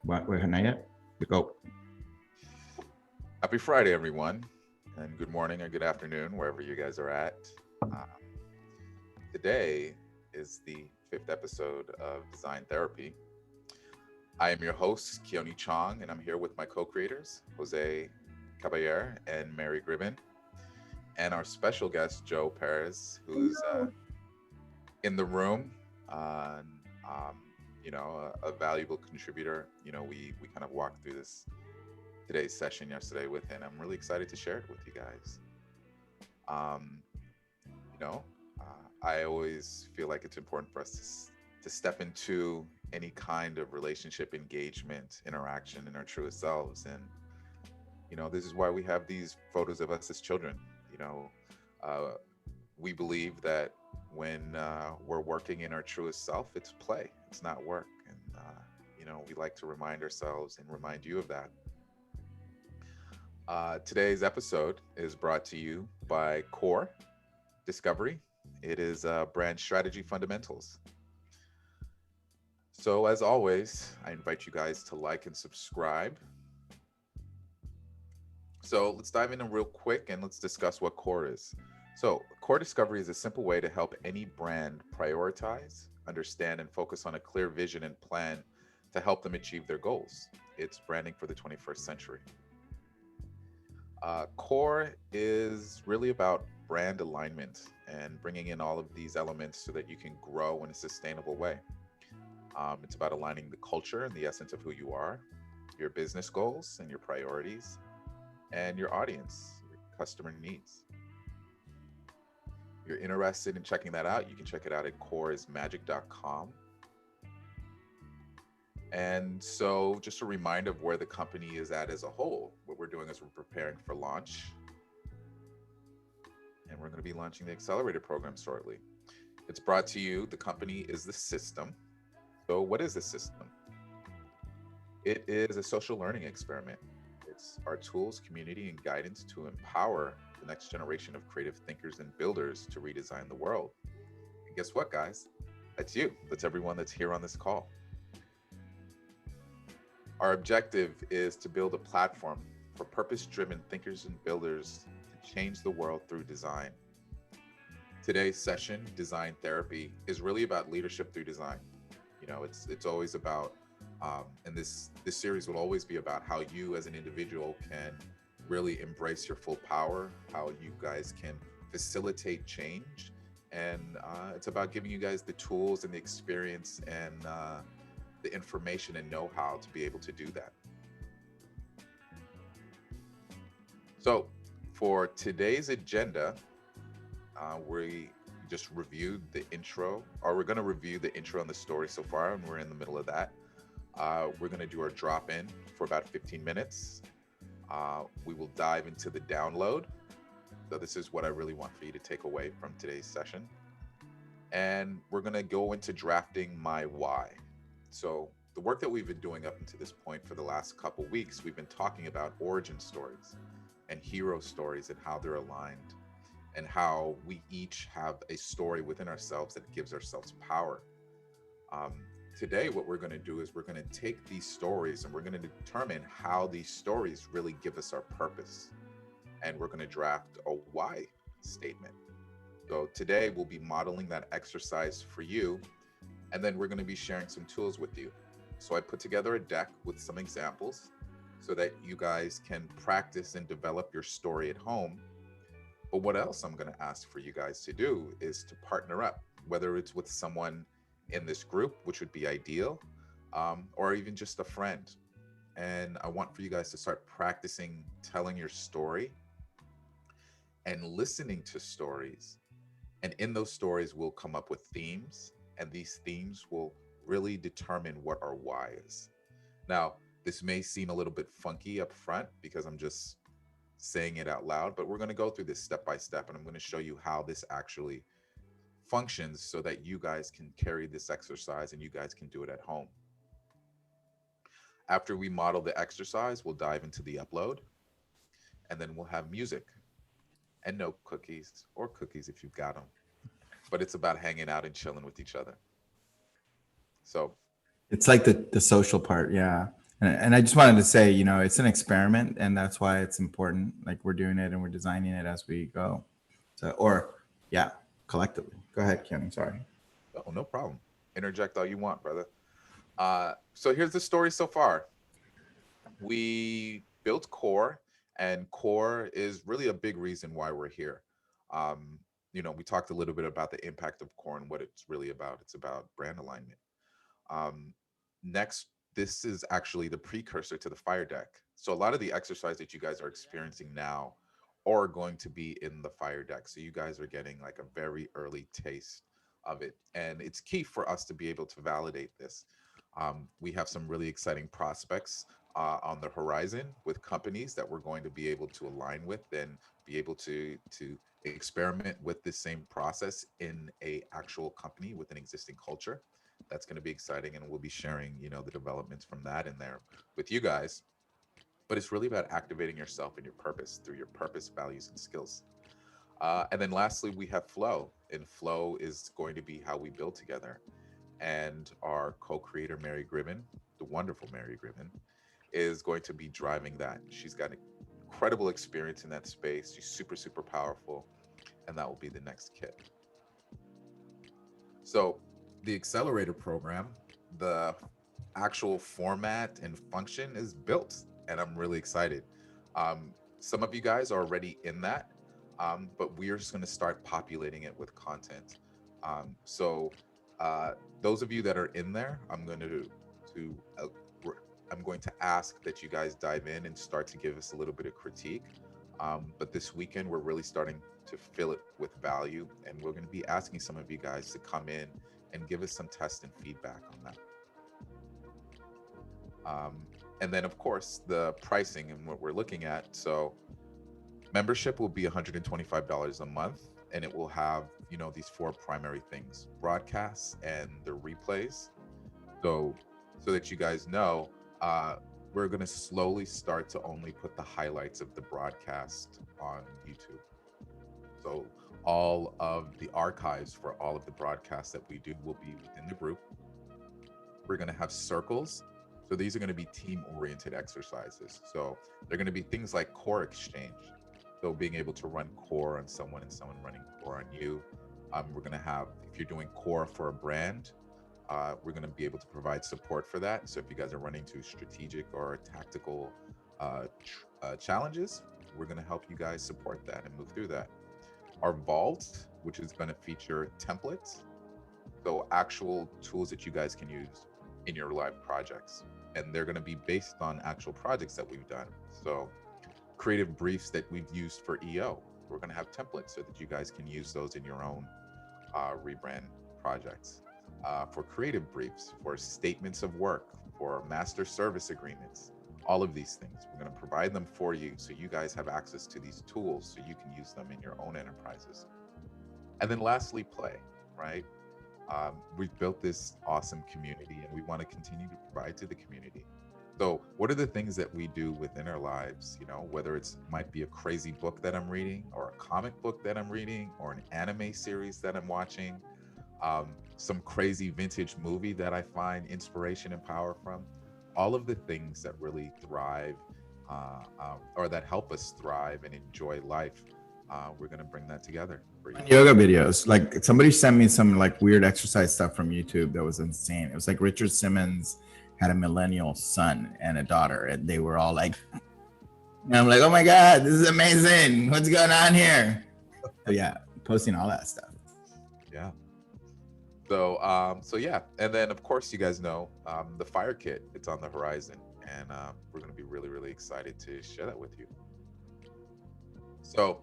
Về hồi nãy á, được không? Happy Friday, everyone, and good morning or good afternoon, wherever you guys are at. Uh, Today is the fifth episode of Design Therapy. I am your host, Keone Chong, and I'm here with my co creators, Jose Caballer and Mary Gribbin, and our special guest, Joe Perez, who's in the room. Uh, um, a valuable contributor. We kind of walked through this today's session yesterday with him. I'm really excited to share it with you guys. Um, you know, I always feel like it's important for us to step into any kind of relationship, engagement, interaction in our truest selves. And, this is why we have these photos of us as children. You know, uh, we believe that when we're working in our truest self, it's play, it's not work. And, we like to remind ourselves and remind you of that. Today's episode is brought to you by Core Discovery. It is brand strategy fundamentals. So, as always, I invite you guys to like and subscribe. So, let's dive in real quick and let's discuss what Core is. So, Core Discovery is a simple way to help any brand prioritize, understand, and focus on a clear vision and plan to help them achieve their goals. It's branding for the 21st century. Core is really about brand alignment and bringing in all of these elements so that you can grow in a sustainable way. It's about aligning the culture and the essence of who you are, your business goals and your priorities, and your audience, your customer needs. If you're interested in checking that out, you can check it out at coreismagic.com. And so, just a reminder of where the company is at as a whole. What we're doing is we're preparing for launch, and we're going to be launching the Accelerator program shortly. It's brought to you. The company is the Systm. So, what is the Systm? It is a social learning experiment. It's our tools, community, and guidance to empower the next generation of creative thinkers and builders to redesign the world. And guess what, guys? That's you. That's everyone that's here on this call. Our objective is to build a platform for purpose-driven thinkers and builders to change the world through design. Today's session, Design Therapy, is really about leadership through design. It's always about, and this series will always be about how you as an individual can really embrace your full power, how you guys can facilitate change, and it's about giving you guys the tools and the experience and the information and know-how to be able to do that. So for today's agenda, we just reviewed the intro, or we're going to review the intro and the story so far, and we're in the middle of that. We're going to do our drop-in for about 15 minutes. We will dive into the download. So this is what I really want for you to take away from today's session. And we're going to go into drafting my why. So the work that we've been doing up until this point for the last couple weeks, we've been talking about origin stories and hero stories and how they're aligned and how we each have a story within ourselves that gives ourselves power. Today, what we're going to do is we're going to take these stories and we're going to determine how these stories really give us our purpose. And we're going to draft a why statement. So today we'll be modeling that exercise for you. And then we're going to be sharing some tools with you. So I put together a deck with some examples so that you guys can practice and develop your story at home. But what else I'm going to ask for you guys to do is to partner up, whether it's with someone in this group, which would be ideal, or even just a friend. And I want for you guys to start practicing telling your story and listening to stories. And in those stories, we'll come up with themes, and these themes will really determine what our why is. Now, this may seem a little bit funky up front because I'm just saying it out loud, but we're going to go through this step by step, and I'm going to show you how this actually functions so that you guys can carry this exercise and you guys can do it at home. After we model the exercise, we'll dive into the upload, and then we'll have music and no cookies, or cookies if you've got them. But it's about hanging out and chilling with each other. So It's like the social part, yeah. And I just wanted to say, you know, it's an experiment, and that's why it's important. Like, we're doing it and we're designing it as we go. So, or yeah, collectively. Go ahead, Keone. Sorry. Oh, no problem. Interject all you want, brother. So here's the story so far. We built Core, and Core is really a big reason why we're here. Um, we talked a little bit about the impact of Core and what it's really about. It's about brand alignment. Um, Next, this is actually the precursor to the fire deck. So a lot of the exercise that you guys are experiencing now are going to be in the fire deck. So you guys are getting like a very early taste of it. And it's key for us to be able to validate this. We have some really exciting prospects on the horizon with companies that we're going to be able to align with and be able to experiment with this same process in a actual company with an existing culture. That's going to be exciting, and we'll be sharing the developments from that in there with you guys. But it's really about activating yourself and your purpose through your purpose, values, and skills. And then lastly, we have flow, and flow is going to be how we build together. And our co-creator, Mary Gribbin, the wonderful Mary Gribbin, is going to be driving that. She's got incredible experience in that space. She's super, super powerful, and that will be the next kit. So the Accelerator program, the actual format and function is built, and I'm really excited. Some of you guys are already in that, but we are just going to start populating it with content. So those of you that are in there, to uh, I'm going to ask that you guys dive in and start to give us a little bit of critique. But this weekend, we're really starting to fill it with value, and we're going to be asking some of you guys to come in and give us some test and feedback on that. And then, of course, the pricing and what we're looking at. So membership will be $125 a month, and it will have, these four primary things: broadcasts and the replays. So that you guys know, we're going to slowly start to only put the highlights of the broadcast on YouTube. So all of the archives for all of the broadcasts that we do will be within the group. We're going to have circles. So these are going to be team-oriented exercises. So they're going to be things like core exchange. So being able to run core on someone and someone running core on you. We're going to have, if you're doing core for a brand, we're going to be able to provide support for that. So if you guys are running to strategic or tactical challenges, we're going to help you guys support that and move through that. Our vault, which is going to feature templates, so actual tools that you guys can use in your live projects, and they're going to be based on actual projects that we've done. So creative briefs that we've used for EO, we're going to have templates so that you guys can use those in your own rebrand projects. For creative briefs, for statements of work, for master service agreements, all of these things, we're going to provide them for you so you guys have access to these tools so you can use them in your own enterprises. And then lastly, play, right? We've built this awesome community, and we want to continue to provide to the community. So what are the things that we do within our lives, whether it's might be a crazy book that I'm reading, or a comic book that I'm reading, or an anime series that I'm watching, some crazy vintage movie that I find inspiration and power from. All of the things that really thrive or that help us thrive and enjoy life, we're going to bring that together for you. Yoga videos, like somebody sent me some like weird exercise stuff from YouTube that was insane. It was like Richard Simmons had a millennial son and a daughter, and they were all like, and I'm like, oh my God, this is amazing. What's going on here? So yeah, posting all that stuff. Yeah. So yeah, and then of course you guys know the fire kit. It's on the horizon, and we're going to be really, really excited to share that with you. So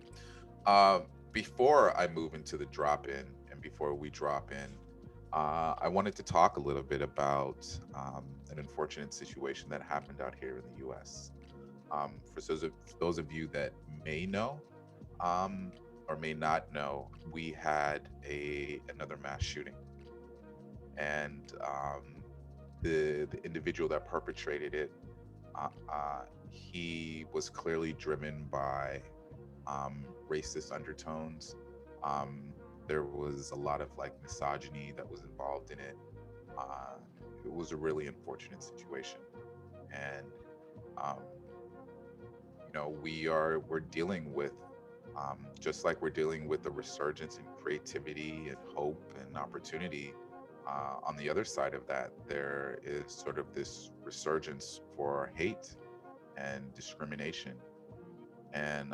before I move into the drop-in, and before we drop in, I wanted to talk a little bit about an unfortunate situation that happened out here in the U.S. For those of you that may know or may not know, we had another mass shooting, and the individual that perpetrated it, he was clearly driven by racist undertones. There was a lot of like misogyny that was involved in it. It was a really unfortunate situation. And um, we're dealing with, just like we're dealing with the resurgence in creativity and hope and opportunity. On the other side of that, there is sort of this resurgence for hate and discrimination. And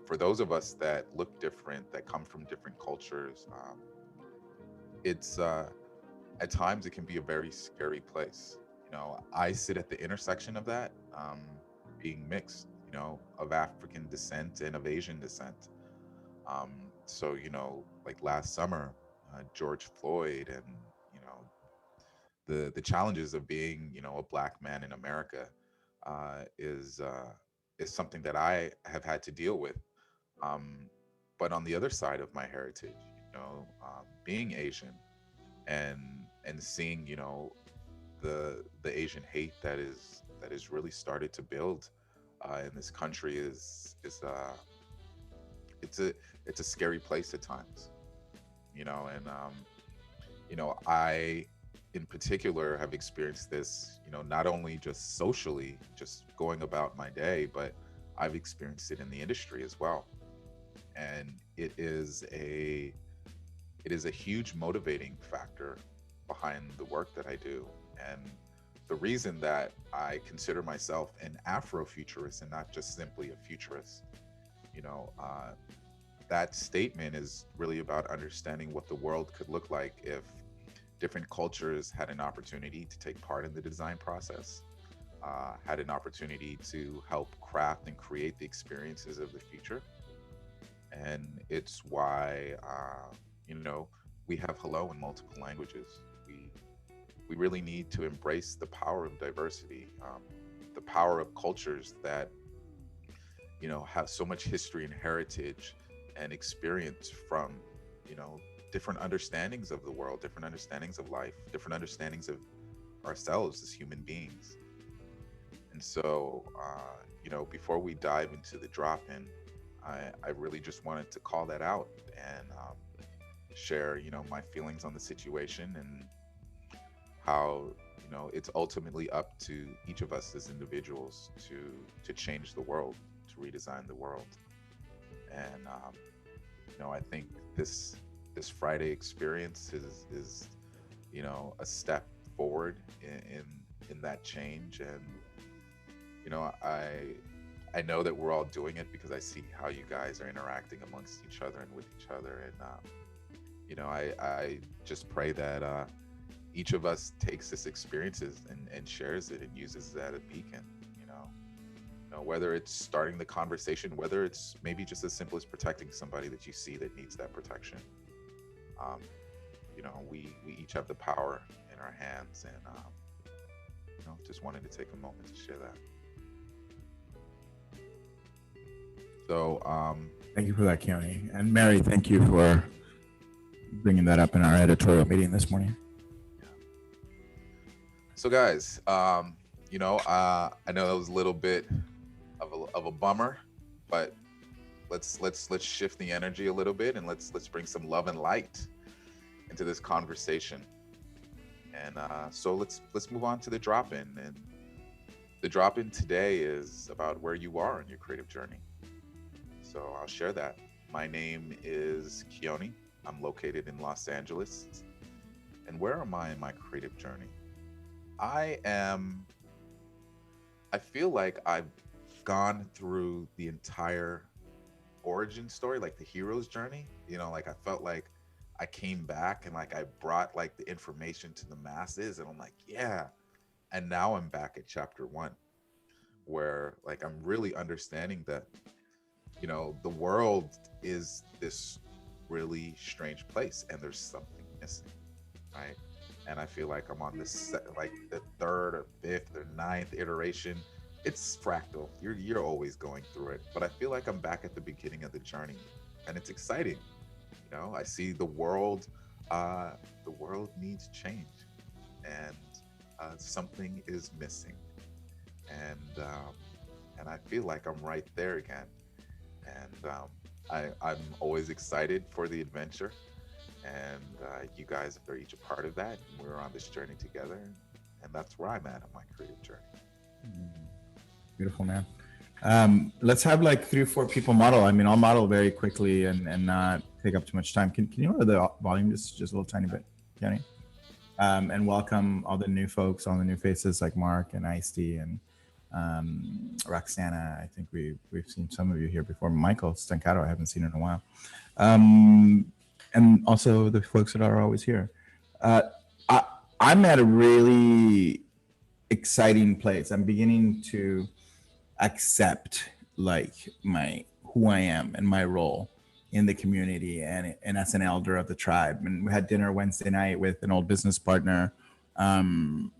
for those of us that look different, that come from different cultures, it's at times it can be a very scary place. I sit at the intersection of that, being mixed, of African descent and of Asian descent. So, like last summer, George Floyd, and you know the challenges of being, a black man in America, is something that I have had to deal with. Um, but on the other side of my heritage, being Asian, and seeing, the Asian hate that is really started to build in this country is it's a it's a scary place at times, and I in particular have experienced this, not only just socially, just going about my day, but I've experienced it in the industry as well. And it is a huge motivating factor behind the work that I do. And the reason that I consider myself an Afrofuturist and not just simply a futurist, you know, uh, that statement is really about understanding what the world could look like if different cultures had an opportunity to take part in the design process, had an opportunity to help craft and create the experiences of the future. And it's why, we have hello in multiple languages. We really need to embrace the power of diversity, the power of cultures that have so much history and heritage and experience from different understandings of the world, different understandings of life, different understandings of ourselves as human beings. And so, before we dive into the drop-in, I really just wanted to call that out and share, my feelings on the situation, and how it's ultimately up to each of us as individuals to change the world, to redesign the world. And I think this Friday experience is a step forward in that change. And I know that we're all doing it because I see how you guys are interacting amongst each other and with each other. And I just pray that each of us takes this experiences and shares it and uses that as a beacon. Whether it's starting the conversation, whether it's maybe just as simple as protecting somebody that you see that needs that protection. um, we each have the power in our hands. And just wanted to take a moment to share that. So Thank you for that, Keone. And Mary, thank you for bringing that up in our editorial meeting this morning. So guys, I know that was a little bit of a bummer, but let's shift the energy a little bit, and let's bring some love and light into this conversation. And so let's move on to the drop-in. And the drop-in today is about where you are in your creative journey. So I'll share that. My name is Keone. I'm located in Los Angeles. And where am I in my creative journey? I feel like I've gone through the entire origin story, like the hero's journey. Like I felt like I came back and like I brought like the information to the masses, and I'm like, yeah. And now I'm back at chapter 1, where like I'm really understanding that the world is this really strange place, and there's something missing, right? And I feel like I'm on this like the third or fifth or ninth iteration. It's fractal. You're always going through it, but I feel like I'm back at the beginning of the journey, and it's exciting. I see the world. The world needs change, and something is missing, and I feel like I'm right there again. And I'm always excited for the adventure, and you guys are each a part of that. We're on this journey together, And that's where I'm at on my creative journey. Beautiful, man. Let's have like 3 or 4 people model. I mean, I'll model very quickly and not take up too much time. Can you lower the volume just a little tiny bit, Kenny? And welcome all the new folks, all the new faces like Mark and Ice-T and Roxana. I think we've seen some of you here before. Michael Stancato, I haven't seen in a while. And also the folks that are always here. I'm at a really exciting place. I'm beginning to accept like who I am and my role in the community and as an elder of the tribe. And we had dinner Wednesday night with an old business partner, and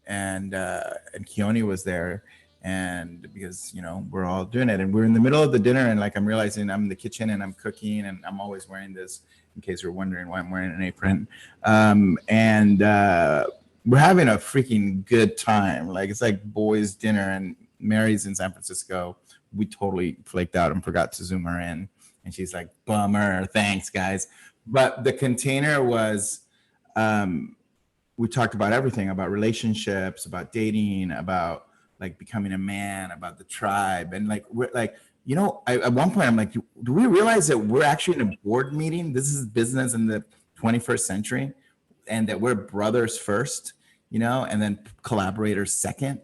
Keone was there, and because we're all doing it, and we're in the middle of the dinner, and like I'm realizing I'm in the kitchen and I'm cooking, and I'm always wearing this, in case you're wondering why I'm wearing an apron, and we're having a freaking good time. Like it's like boys' dinner, and Mary's in San Francisco. We totally flaked out and forgot to zoom her in. And she's like, bummer, thanks guys. But the container was, we talked about everything, about relationships, about dating, about like becoming a man, about the tribe. And like, we're like, at one point I'm like, do we realize that we're actually in a board meeting? This is business in the 21st century, and that we're brothers first, and then collaborators second.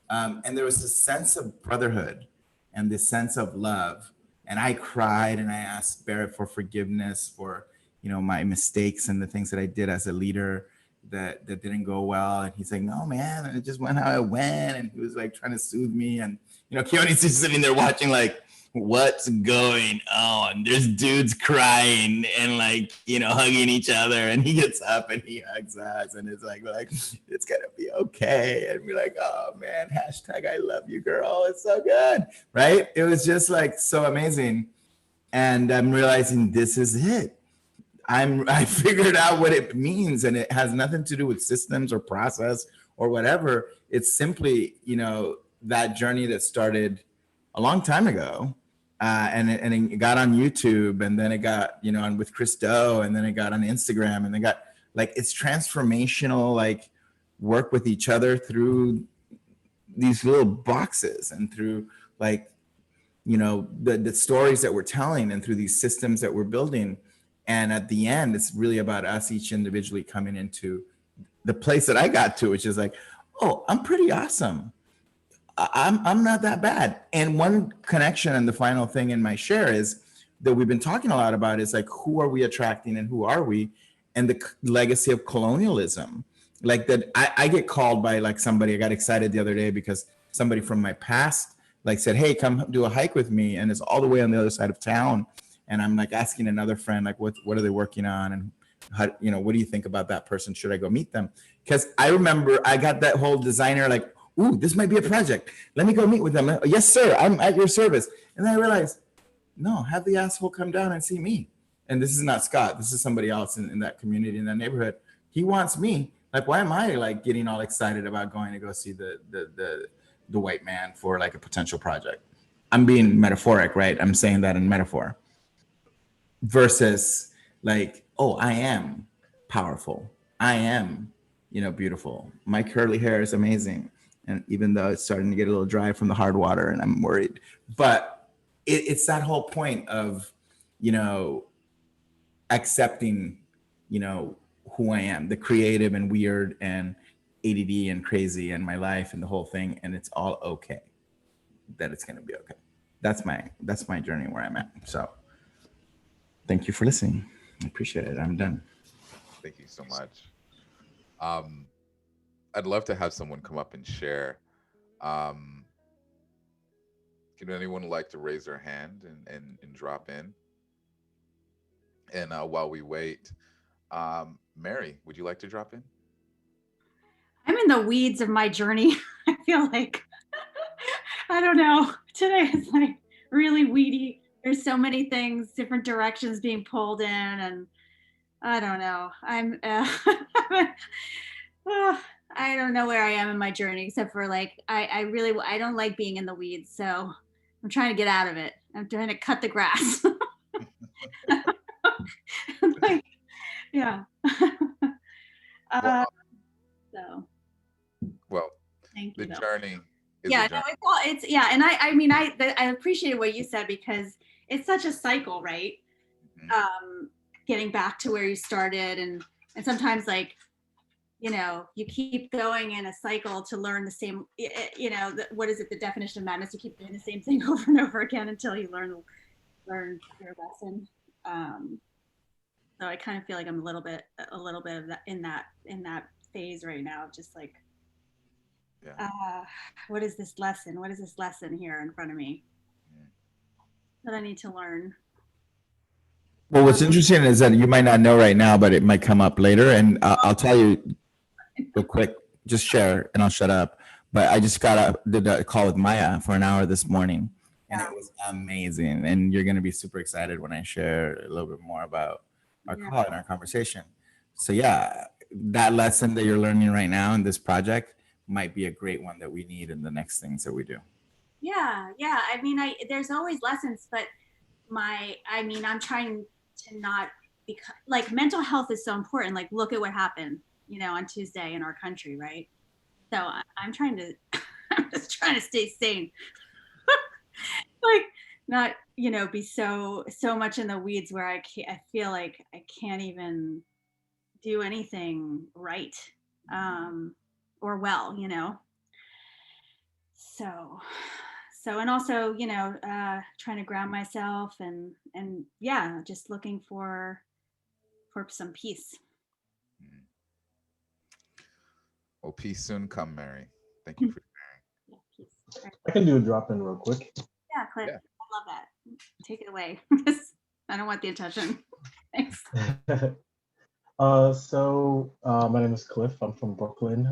And there was this sense of brotherhood and this sense of love. And I cried and I asked Barrett for forgiveness for, my mistakes and the things that I did as a leader that didn't go well. And he's like, no, man, it just went how it went. And he was like trying to soothe me. And, Keone's just sitting there watching like, what's going on? There's dudes crying and like, hugging each other. And he gets up and he hugs us. And it's like, it's going to be okay. And we're like, oh man, hashtag I love you, girl. It's so good. Right? It was just like so amazing. And I'm realizing this is it. I figured out what it means, and it has nothing to do with systems or process or whatever. It's simply, that journey that started a long time ago. And it got on YouTube, and then it got, on with Chris Do, and then it got on Instagram, and they got like, it's transformational, like work with each other through these little boxes and through like, the stories that we're telling and through these systems that we're building. And at the end, it's really about us each individually coming into the place that I got to, which is like, oh, I'm pretty awesome. I'm not that bad. And one connection and the final thing in my share is that we've been talking a lot about is like, who are we attracting and who are we? And the legacy of colonialism. Like that, I get called by like somebody. I got excited the other day because somebody from my past like said, hey, come do a hike with me. And it's all the way on the other side of town. And I'm like asking another friend, like, what are they working on? And how, what do you think about that person? Should I go meet them? Because I remember I got that whole designer like, ooh, this might be a project. Let me go meet with them. Yes, sir, I'm at your service. And then I realized, no, have the asshole come down and see me. And this is not Scott. This is somebody else in that community, in that neighborhood. He wants me. Like, why am I like getting all excited about going to go see the white man for like a potential project? I'm being metaphoric, right? I'm saying that in metaphor. Versus like, oh, I am powerful. I am, beautiful. My curly hair is amazing. And even though it's starting to get a little dry from the hard water and I'm worried, but it's that whole point of, accepting, who I am, the creative and weird and ADD and crazy and my life and the whole thing. And it's all okay, that it's going to be okay. That's my journey where I'm at. So thank you for listening. I appreciate it. I'm done. Thank you so much. I'd love to have someone come up and share. Can anyone like to raise their hand and drop in? And while we wait, Mary, would you like to drop in? I'm in the weeds of my journey. I feel like, I don't know. Today is like really weedy. There's so many things, different directions being pulled in, and I don't know. I don't know where I am in my journey, except for like, I don't like being in the weeds. So I'm trying to get out of it. I'm trying to cut the grass. Like, yeah. Well, So Thank The you. Though. journey is Yeah, a journey. no, it's yeah, and I mean I appreciate what you said because it's such a cycle, right? Mhm. Getting back to where you started, and sometimes like you keep going in a cycle to learn the same. What is it? The definition of madness? You keep doing the same thing over and over again until you learn your lesson. So I kind of feel like I'm a little bit of that in that phase right now, just like Yeah. what is this lesson? What is this lesson here in front of me Mm. that I need to learn? Well, what's interesting is that you might not know right now, but it might come up later. And I'll tell you real quick, just share and I'll shut up. But I just did a call with Maya for an hour this morning and it was amazing. And you're going to be super excited when I share a little bit more about our call and our conversation. So yeah, that lesson that you're learning right now in this project might be a great one that we need in the next things that we do. Yeah. I mean, there's always lessons, but I'm trying to not because like mental health is so important. Like, look at what happened, on Tuesday in our country, right? So I'm trying to, I'm just trying to stay sane, like not, be so much in the weeds where I feel like I can't even do anything right, or well, So and also trying to ground myself and yeah, just looking for some peace. Mm. Well, peace soon come, Mary. Thank you for Yeah, peace. Right. I can do a drop in real quick. Yeah, Cliff, Yeah. I love that. Take it away. I don't want the attention. Thanks. My name is Cliff. I'm from Brooklyn,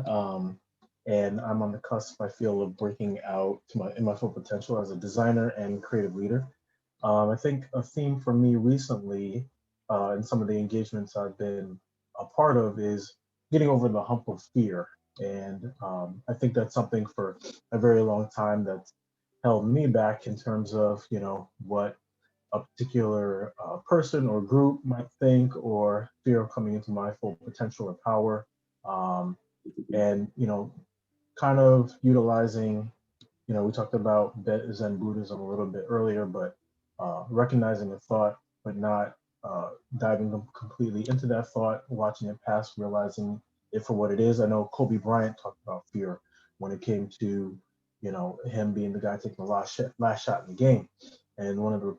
and I'm on the cusp, I feel, of breaking out in my full potential as a designer and creative leader. I think a theme for me recently, in some of the engagements I've been a part of, is getting over the hump of fear. And I think that's something for a very long time that's held me back in terms of, what a particular person or group might think, or fear of coming into my full potential or power. Um, and, kind of utilizing, we talked about Zen Buddhism a little bit earlier, but recognizing a thought, but not diving completely into that thought, watching it pass, realizing it for what it is. I know Kobe Bryant talked about fear when it came to, him being the guy taking the last shot in the game. And one of the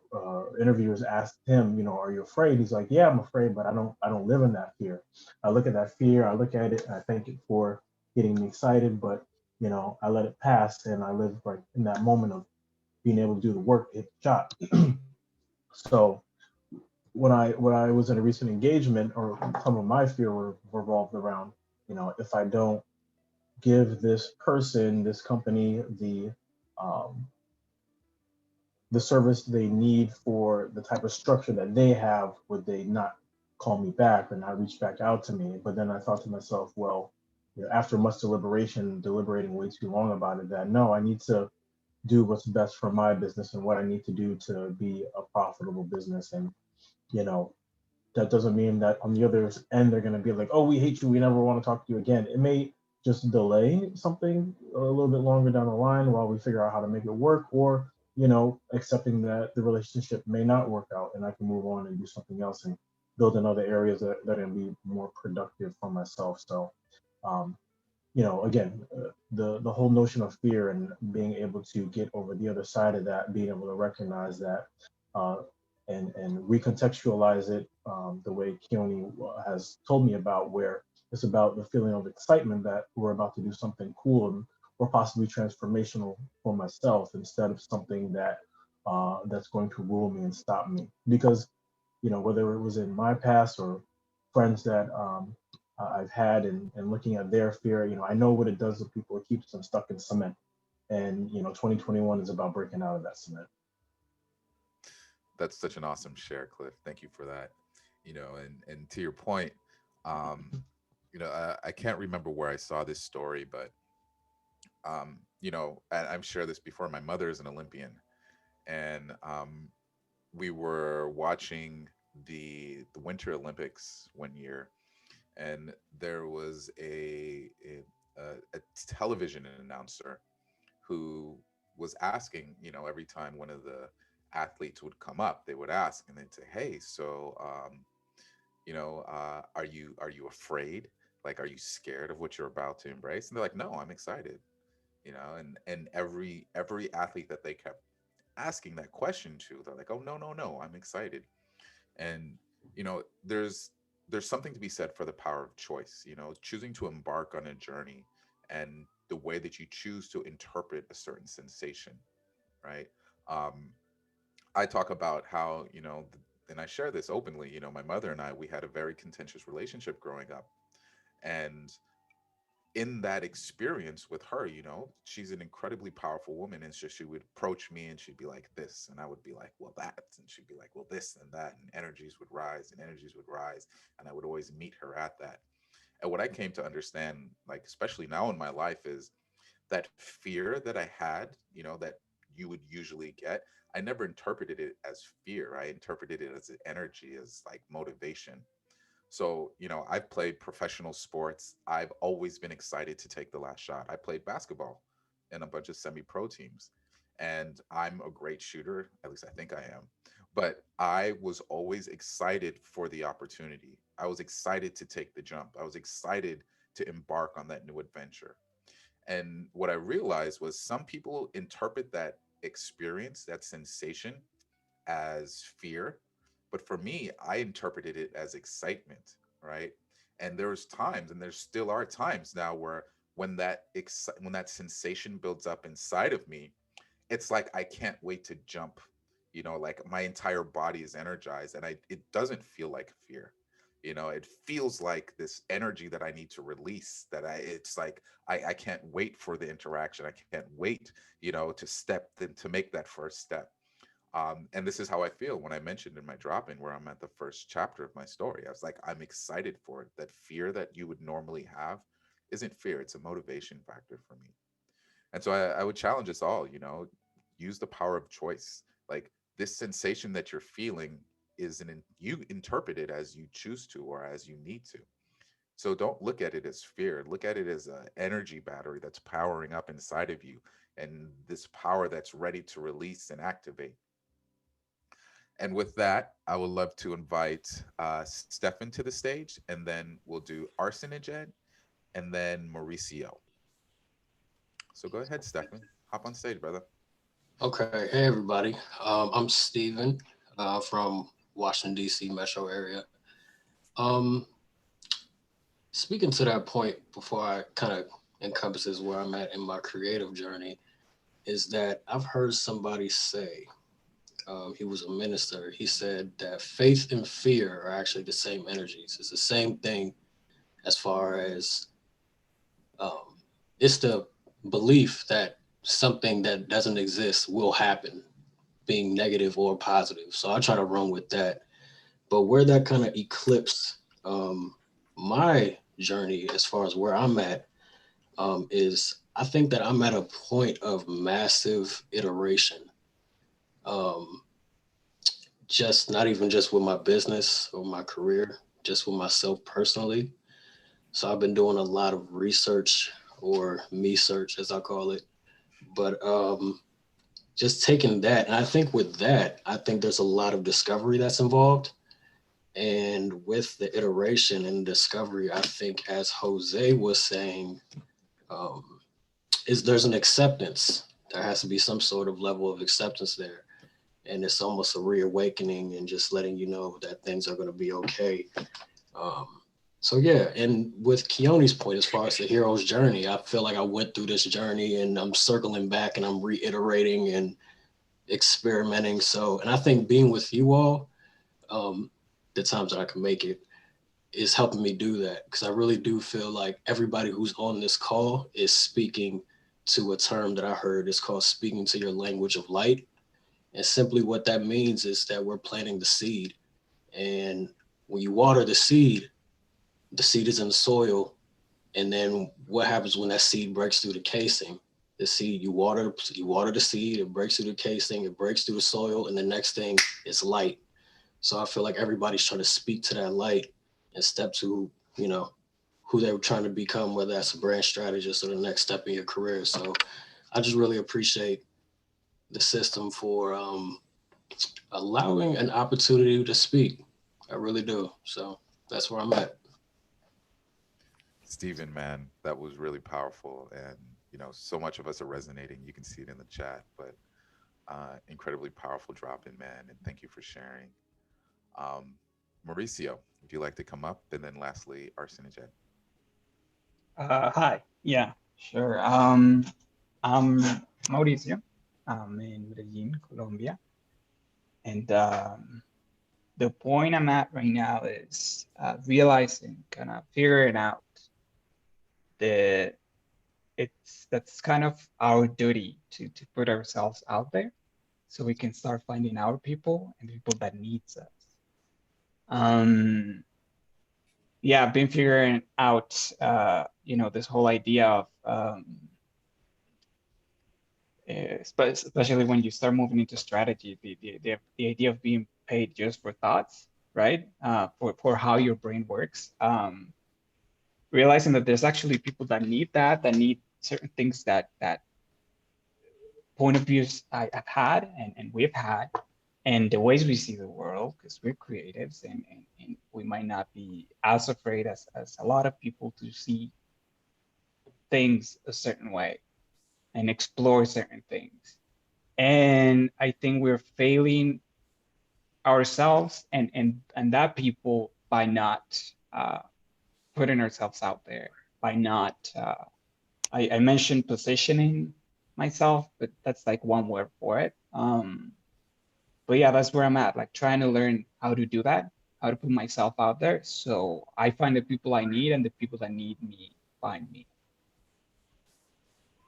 interviewers asked him, are you afraid? He's like, yeah, I'm afraid, but I don't live in that fear. I look at that fear, I look at it, and I thank it for getting me excited, but I let it pass and I live like in that moment of being able to do the work, hit the shot. So when I was in a recent engagement, or some of my fear were revolved around, if I don't give this person, this company, um, the service they need for the type of structure that they have, would they not call me back or not reach back out to me? But then I thought to myself, well, after much deliberation, deliberating way too long about it, that no, I need to do what's best for my business and what I need to do to be a profitable business. And, you know, that doesn't mean that on the other end, they're going to be like, oh, we hate you. We never want to talk to you again. It may just delay something a little bit longer down the line while we figure out how to make it work, or, accepting that the relationship may not work out and I can move on and do something else and build in other areas that are going to be more productive for myself. So, um, again, the whole notion of fear and being able to get over the other side of that, being able to recognize that, uh, and recontextualize it, the way Keone has told me about, where it's about the feeling of excitement that we're about to do something cool and or possibly transformational for myself, instead of something that's going to rule me and stop me. Because whether it was in my past or friends that I've had, and looking at their fear, I know what it does to people. It keeps them stuck in cement. And 2021 is about breaking out of that cement. That's such an awesome share, Cliff. Thank you for that. And to your point, um, I can't remember where I saw this story, but and I've shared this before. My mother is an Olympian, and we were watching the Winter Olympics one year, and there was a television announcer who was asking, every time one of the athletes would come up, they would ask and they'd say, "Hey, so are you afraid? Like, are you scared of what you're about to embrace?" And they're like, "No, I'm excited." And every athlete that they kept asking that question to, they're like, "Oh, no, no, no, I'm excited." And there's something to be said for the power of choice, choosing to embark on a journey and the way that you choose to interpret a certain sensation, right? um I talk about how, and I share this openly, my mother and I, we had a very contentious relationship growing up. And in that experience with her, she's an incredibly powerful woman. And so she would approach me and she'd be like this, and I would be like, well, that. And she'd be like, well, this and that. And energies would rise and energies would rise. And I would always meet her at that. And what I came to understand, like, especially now in my life, is that fear that I had, that you would usually get, I never interpreted it as fear. I interpreted it as an energy, as like motivation. So, I've played professional sports. I've always been excited to take the last shot. I played basketball in a bunch of semi-pro teams, and I'm a great shooter. At least I think I am. But I was always excited for the opportunity. I was excited to take the jump. I was excited to embark on that new adventure. And what I realized was some people interpret that experience, that sensation, as fear. But for me, I interpreted it as excitement, right? And there's times, and there still are times now where when that sensation builds up inside of me, it's like I can't wait to jump. Like my entire body is energized, and it doesn't feel like fear. It feels like this energy that I need to release. It's like I can't wait for the interaction. I can't wait, to make that first step. And this is how I feel when I mentioned in my drop in where I'm at the first chapter of my story. I was like, I'm excited for it. That fear that you would normally have isn't fear, it's a motivation factor for me. And so I would challenge us all, use the power of choice. Like, this sensation that you're feeling you interpret it as you choose to or as you need to. So don't look at it as fear. Look at it as an energy battery that's powering up inside of you, and this power that's ready to release and activate. And with that, I would love to invite Stefan to the stage, and then we'll do Arsenaged, and then Mauricio. So go ahead, Stefan. Hop on stage, brother. Okay, hey everybody. I'm Steven from Washington D.C. metro area. Um, Speaking to that point, before I kind of encompasses where I'm at in my creative journey, is that I've heard somebody say, he was a minister. He said that faith and fear are actually the same energies. It's the same thing as far as um, it's the belief that something that doesn't exist will happen, being negative or positive. So I try to run with that. But where that kind of eclipsed my journey as far as where I'm at is I think that I'm at a point of massive iteration. Um, just not even just with my business or my career, just with myself personally. So I've been doing a lot of research or me search as I call it. But just taking that, and I think with that, I think there's a lot of discovery that's involved. And with the iteration and discovery, I think as Jose was saying, um, is there's an acceptance. There has to be some sort of level of acceptance there. And it's almost a reawakening and just letting you know that things are going to be okay. Um, so yeah, and with Keone's point, as far as the hero's journey, I feel like I went through this journey and I'm circling back and I'm reiterating and experimenting. So, and I think being with you all, um, the times that I can make it, is helping me do that, because I really do feel like everybody who's on this call is speaking to a term that I heard is called speaking to your language of light. And simply what that means is that we're planting the seed. And when you water the seed is in the soil. And then what happens when that seed breaks through the casing? The seed, you water the seed, it breaks through the casing, it breaks through the soil, and the next thing is light. So I feel like everybody's trying to speak to that light and step to, who they were trying to become, whether that's a brand strategist or the next step in your career. So I just really appreciate the system for allowing an opportunity to speak. I really do. So that's where I'm at. Stephen, man, that was really powerful. And, you know, so much of us are resonating. You can see it in the chat, but incredibly powerful drop in, man. And thank you for sharing. Mauricio, if you'd like to come up. And then lastly, Arsenic. Hi. Yeah, sure. I'm Mauricio. I'm in Medellin, Colombia. And the point I'm at right now is realizing, kind of figuring out that that's kind of our duty to put ourselves out there so we can start finding our people and people that needs us. Yeah, I've been figuring out, this whole idea of, especially when you start moving into strategy, the idea of being paid just for thoughts, right? For how your brain works. Realizing that there's actually people that need need certain things that point of views I've had and we've had, and the ways we see the world, because we're creatives and we might not be as afraid as a lot of people to see things a certain way and explore certain things. And I think we're failing ourselves and that people by not putting ourselves out there, by not, I mentioned positioning myself, but that's like one word for it. But yeah, that's where I'm at, like trying to learn how to do that, how to put myself out there. So I find the people I need and the people that need me find me.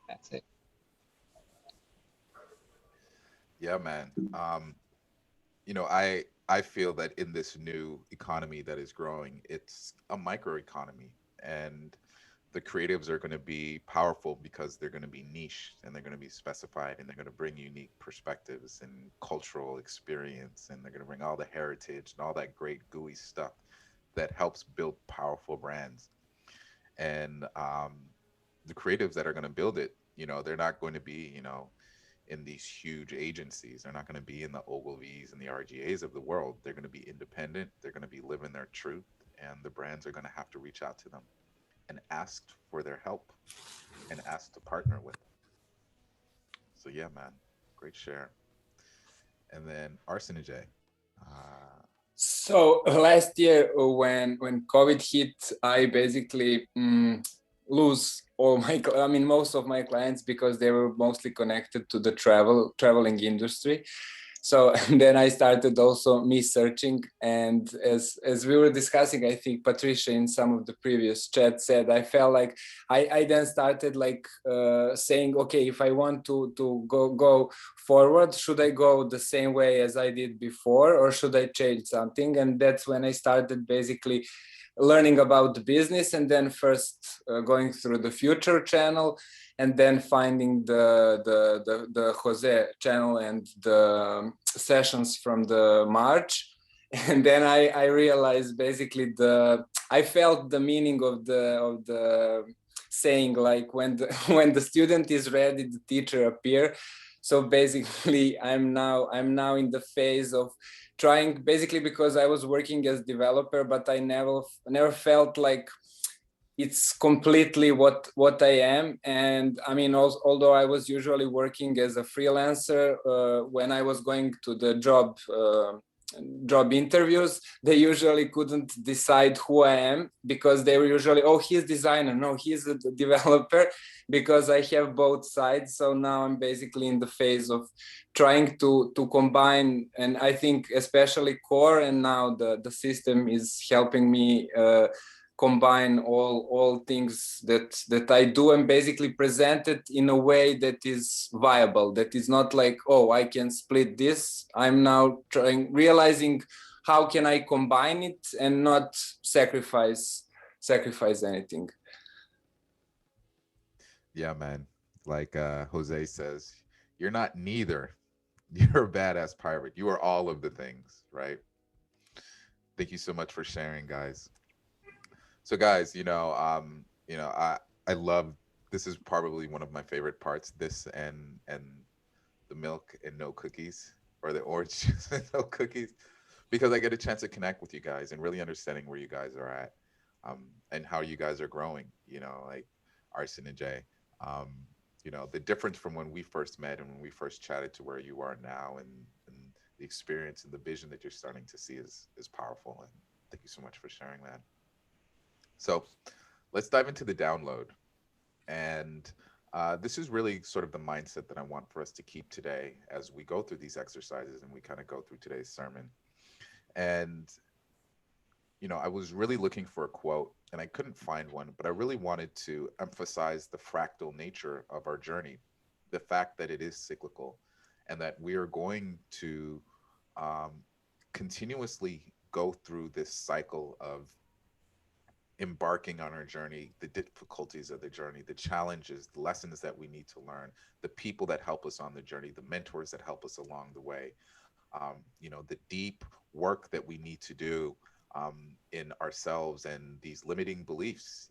That's it. Yeah, man. I feel that in this new economy that is growing, it's a micro economy, and the creatives are going to be powerful because they're going to be niche and they're going to be specified and they're going to bring unique perspectives and cultural experience, and they're going to bring all the heritage and all that great gooey stuff that helps build powerful brands. And the creatives that are going to build it, they're not going to be, in these huge agencies. They're not going to be in the Ogilvies and the RGAs of the world. They're going to be independent. They're going to be living their truth, and the brands are going to have to reach out to them and ask for their help and ask to partner with them. So yeah, man, great share. And then Arsenic. So last year when COVID hit, I basically lose all my, most of my clients because they were mostly connected to the traveling industry. So and then I started also me searching, and as we were discussing, I think Patricia in some of the previous chat said, I felt like I then started like saying, okay, if I want to go forward, should I go the same way as I did before, or should I change something? And that's when I started basically learning about the business, and then first going through the Future channel, and then finding the Jose channel and the sessions from the March. And then I realized basically I felt the meaning of the saying, like when the student is ready, the teacher appear. So basically I'm now in the phase of trying, basically because I was working as developer, but I never felt like it's completely what I am. And I mean, also, although I was usually working as a freelancer, when I was going to the job interviews, they usually couldn't decide who I am, because they were usually, oh, he's designer, no, he's a developer, because I have both sides. So now I'm basically in the phase of trying to combine, and I think especially core, and now the Systm is helping me combine all things that I do, and basically present it in a way that is viable, that is not like, oh, I can split this. I'm now realizing how can I combine it and not sacrifice anything. Yeah, man. Like Jose says, you're not neither. You're a badass pirate. You are all of the things, right? Thank you so much for sharing, guys. So guys, I love, this is probably one of my favorite parts, this and the milk and no cookies, or the orange juice and no cookies, because I get a chance to connect with you guys and really understanding where you guys are at, and how you guys are growing, like Arson and Jay. Um, the difference from when we first met and when we first chatted to where you are now, and the experience and the vision that you're starting to see is powerful. And thank you so much for sharing that. So let's dive into the download. And this is really sort of the mindset that I want for us to keep today as we go through these exercises and we kind of go through today's sermon. And, I was really looking for a quote and I couldn't find one, but I really wanted to emphasize the fractal nature of our journey, the fact that it is cyclical, and that we are going to um, continuously go through this cycle of embarking on our journey, the difficulties of the journey, the challenges, the lessons that we need to learn, the people that help us on the journey, the mentors that help us along the way, the deep work that we need to do in ourselves and these limiting beliefs.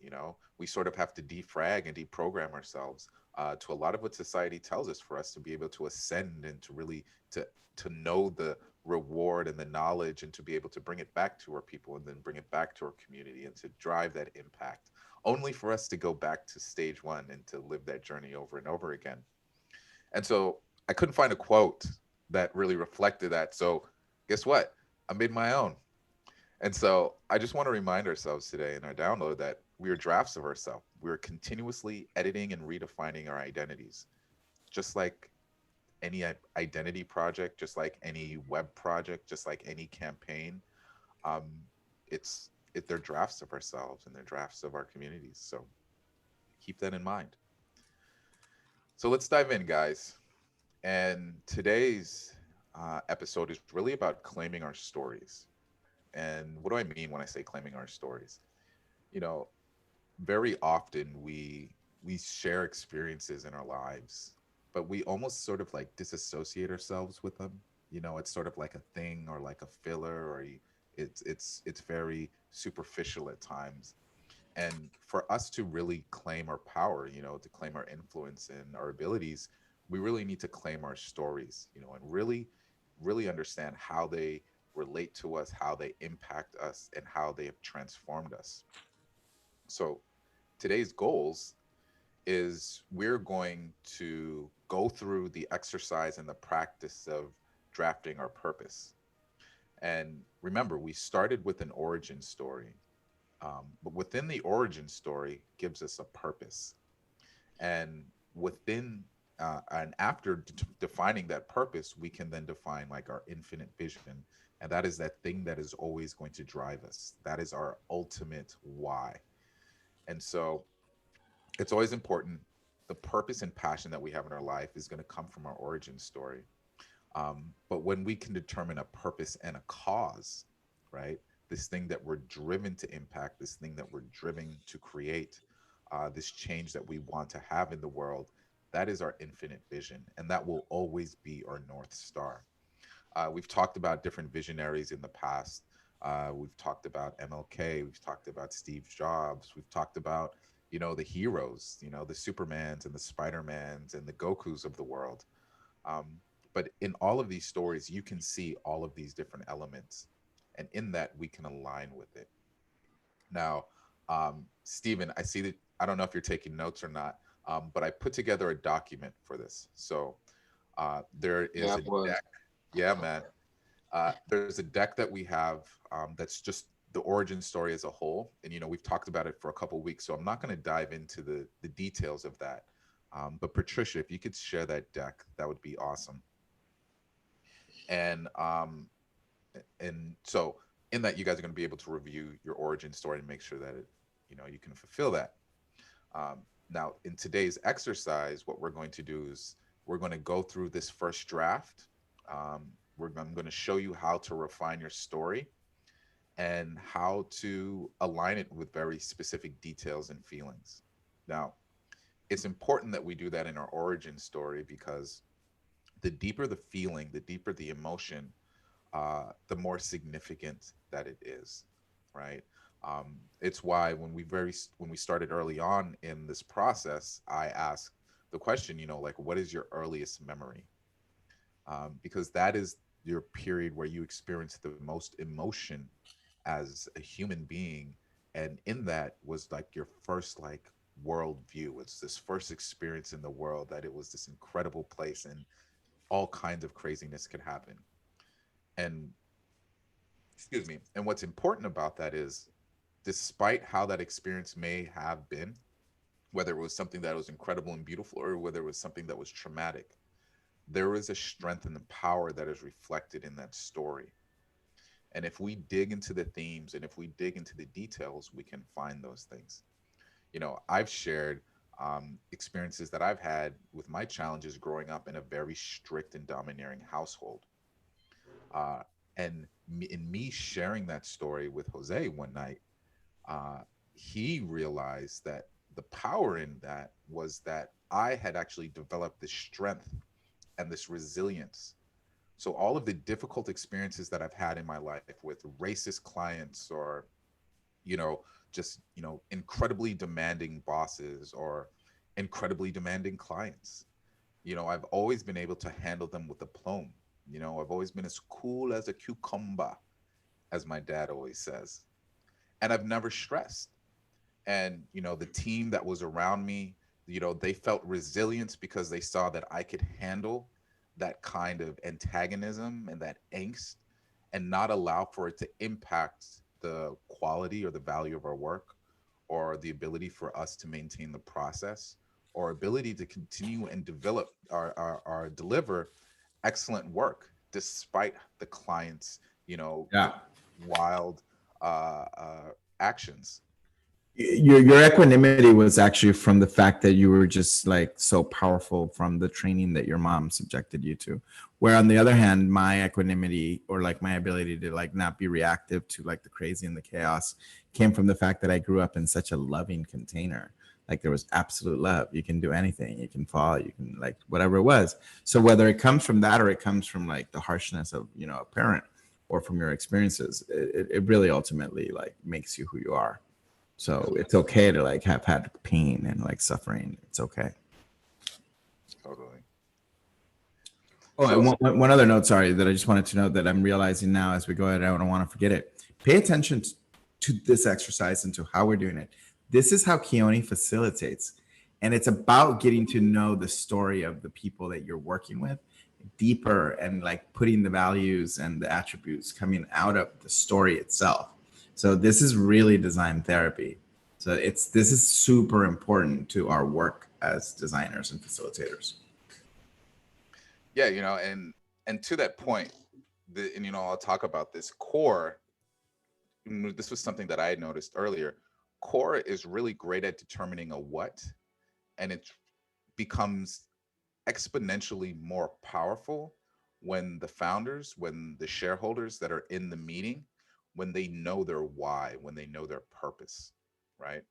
We sort of have to defrag and deprogram ourselves to a lot of what society tells us for us to be able to ascend and to really to know the reward and the knowledge, and to be able to bring it back to our people and then bring it back to our community and to drive that impact, only for us to go back to stage one and to live that journey over and over again. And so I couldn't find a quote that really reflected that. So guess what? I made my own. And so I just want to remind ourselves today in our download that we are drafts of ourselves. We're continuously editing and redefining our identities, just like any identity project, just like any web project, just like any campaign. Um, they're drafts of ourselves and they're drafts of our communities. So keep that in mind. So let's dive in, guys. And today's episode is really about claiming our stories. And what do I mean when I say claiming our stories? You know, very often we share experiences in our lives, but we almost sort of like disassociate ourselves with them. It's sort of like a thing or like a filler, or it's very superficial at times. And for us to really claim our power, to claim our influence and our abilities, we really need to claim our stories, and really understand how they relate to us, how they impact us, and how they have transformed us. So today's goals is we're going to go through the exercise and the practice of drafting our purpose. And remember, we started with an origin story, but within the origin story gives us a purpose. And within and after defining that purpose, we can then define like our infinite vision. And that is that thing that is always going to drive us. That is our ultimate why. And so it's always important. The purpose and passion that we have in our life is going to come from our origin story. But when we can determine a purpose and a cause, right? This thing that we're driven to impact, this thing that we're driven to create, this change that we want to have in the world, that is our infinite vision. And that will always be our North Star. We've talked about different visionaries in the past. We've talked about MLK. We've talked about Steve Jobs. We've talked about, the heroes, the Supermans and the Spider-Mans and the Gokus of the world. But in all of these stories, you can see all of these different elements. And in that, we can align with it. Now, Stephen, I see that, I don't know if you're taking notes or not, but I put together a document for this. So there is Yeah, a it was. deck. Yeah, man. There's a deck that we have that's just the origin story as a whole. And, we've talked about it for a couple of weeks, so I'm not going to dive into the details of that. But Patricia, if you could share that deck, that would be awesome. And so in that, you guys are going to be able to review your origin story and make sure that you can fulfill that. Now, in today's exercise, what we're going to do is we're going to go through this first draft. I'm going to show you how to refine your story and how to align it with very specific details and feelings. Now, it's important that we do that in our origin story, because the deeper the feeling, the deeper the emotion, the more significant that it is, right? It's why when we started early on in this process, I asked the question, like, what is your earliest memory? Because that is your period where you experience the most emotion as a human being, and in that was like your first like world view. It's this first experience in the world that it was this incredible place and all kinds of craziness could happen. And excuse me, and what's important about that is, despite how that experience may have been, whether it was something that was incredible and beautiful or whether it was something that was traumatic, there is a strength and the power that is reflected in that story. And if we dig into the themes and if we dig into the details, we can find those things. I've shared experiences that I've had with my challenges growing up in a very strict and domineering household. Uh, and in me sharing that story with Jose one night, uh, he realized that the power in that was that I had actually developed this strength and this resilience. So all of the difficult experiences that I've had in my life with racist clients, or you know just incredibly demanding bosses, or incredibly demanding clients, I've always been able to handle them with aplomb. I've always been as cool as a cucumber, as my dad always says, and I've never stressed. And the team that was around me, they felt resilience because they saw that I could handle that kind of antagonism and that angst, and not allow for it to impact the quality or the value of our work, or the ability for us to maintain the process, or ability to continue and develop our deliver excellent work despite the client's Yeah. wild actions. Your equanimity was actually from the fact that you were just like so powerful from the training that your mom subjected you to. Where on the other hand, my equanimity, or like my ability to like not be reactive to like the crazy and the chaos, came from the fact that I grew up in such a loving container. Like there was absolute love. You can do anything. You can fall. You can like whatever it was. So whether it comes from that or it comes from like the harshness of a parent, or from your experiences, it really ultimately like makes you who you are. So it's okay to like have had pain and like suffering. It's okay. Totally. Oh, So- and one other note, sorry, that I just wanted to note that I'm realizing now as we go ahead, I don't want to forget it. Pay attention to this exercise and to how we're doing it. This is how Keone facilitates. And it's about getting to know the story of the people that you're working with deeper, and like putting the values and the attributes coming out of the story itself. So this is really design therapy. So this is super important to our work as designers and facilitators. Yeah, and to that point, I'll talk about this core. This was something that I had noticed earlier. Core is really great at determining a what, and it becomes exponentially more powerful when the shareholders that are in the meeting, when they know their why, when they know their purpose, right?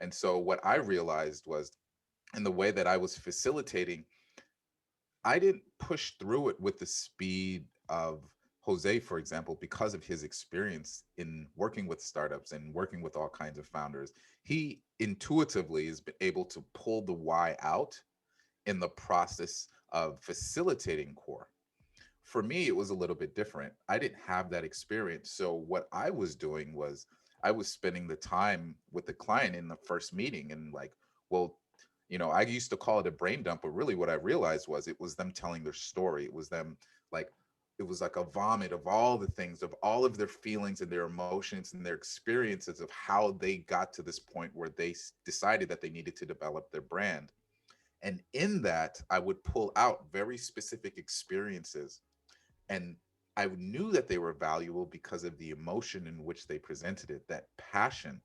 And so what I realized was, in the way that I was facilitating, I didn't push through it with the speed of Jose, for example, because of his experience in working with startups and working with all kinds of founders. He intuitively has been able to pull the why out in the process of facilitating core. For me, it was a little bit different. I didn't have that experience. So what I was doing was, I was spending the time with the client in the first meeting, and like, well, I used to call it a brain dump, but really what I realized was it was them telling their story. It was them like, it was like a vomit of all the things, of all of their feelings and their emotions and their experiences of how they got to this point where they decided that they needed to develop their brand. And in that, I would pull out very specific experiences. And I knew that they were valuable because of the emotion in which they presented it, that passion.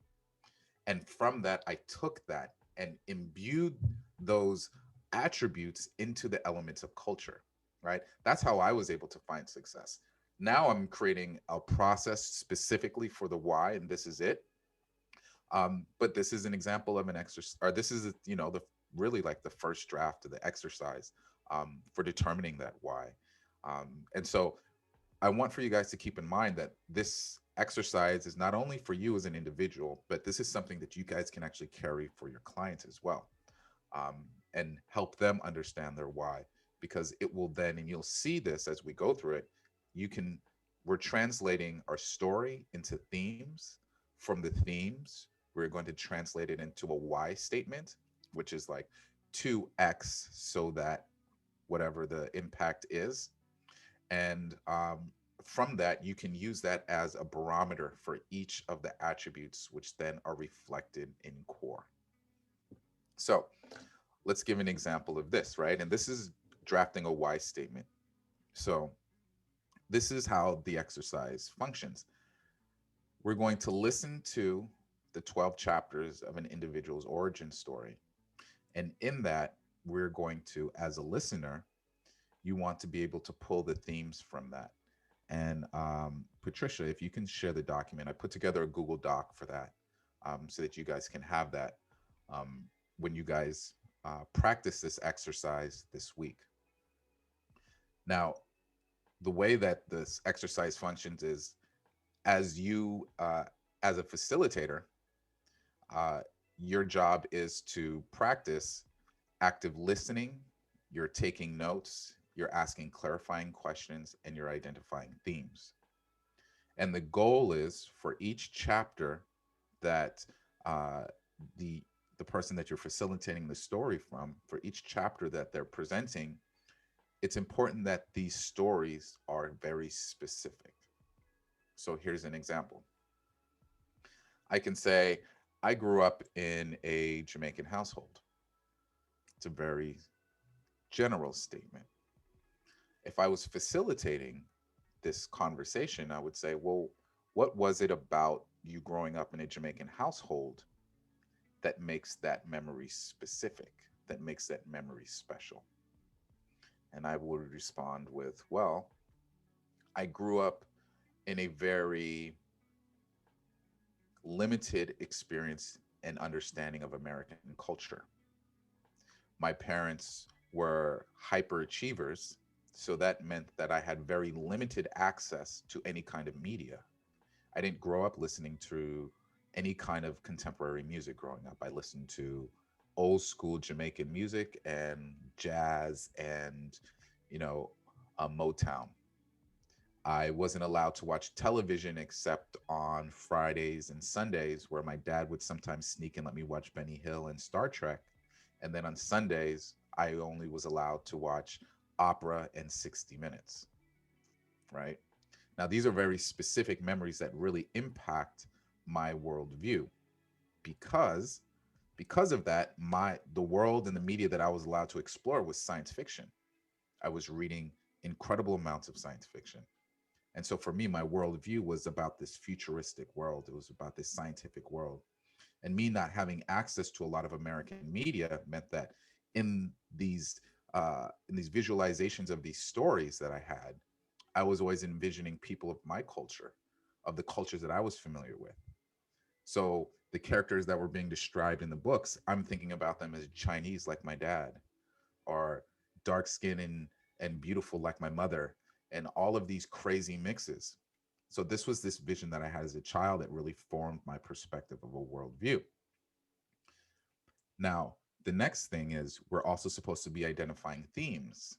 And from that, I took that and imbued those attributes into the elements of culture, right? That's how I was able to find success. Now I'm creating a process specifically for the why, and this is it. But this is an example of an exercise, or this is, the really like the first draft of the exercise for determining that why. And so I want for you guys to keep in mind that this exercise is not only for you as an individual, but this is something that you guys can actually carry for your clients as well, and help them understand their why, because it will then, and you'll see this as we go through it, we're translating our story into themes. From the themes, we're going to translate it into a why statement, which is like 2x, so that whatever the impact is. And from that, you can use that as a barometer for each of the attributes, which then are reflected in core. So let's give an example of this, right? And this is drafting a why statement. So this is how the exercise functions. We're going to listen to the 12 chapters of an individual's origin story. And in that, we're going to, as a listener, you want to be able to pull the themes from that. And Patricia, if you can share the document, I put together a Google Doc for that, so that you guys can have that when you guys practice this exercise this week. Now, the way that this exercise functions is, as you, as a facilitator, your job is to practice active listening, you're taking notes, you're asking clarifying questions, and you're identifying themes. And the goal is for each chapter that the person that you're facilitating the story from, for each chapter that they're presenting, it's important that these stories are very specific. So here's an example. I can say, I grew up in a Jamaican household. It's a very general statement. If I was facilitating this conversation, I would say, well, what was it about you growing up in a Jamaican household that makes that memory specific, that makes that memory special? And I would respond with, well, I grew up in a very limited experience and understanding of American culture. My parents were hyperachievers, so that meant that I had very limited access to any kind of media. I didn't grow up listening to any kind of contemporary music growing up. I listened to old school Jamaican music and jazz and, Motown. I wasn't allowed to watch television except on Fridays and Sundays, where my dad would sometimes sneak and let me watch Benny Hill and Star Trek. And then on Sundays, I only was allowed to watch opera and 60 Minutes, right? Now, these are very specific memories that really impact my worldview, because of that, the world and the media that I was allowed to explore was science fiction. I was reading incredible amounts of science fiction. And so for me, my worldview was about this futuristic world. It was about this scientific world. And me not having access to a lot of American media meant that in these visualizations of these stories that I had, I was always envisioning people of my culture, of the cultures that I was familiar with. So the characters that were being described in the books, I'm thinking about them as Chinese like my dad, or dark skin and beautiful like my mother, and all of these crazy mixes. So this was this vision that I had as a child that really formed my perspective of a worldview. Now, the next thing is we're also supposed to be identifying themes.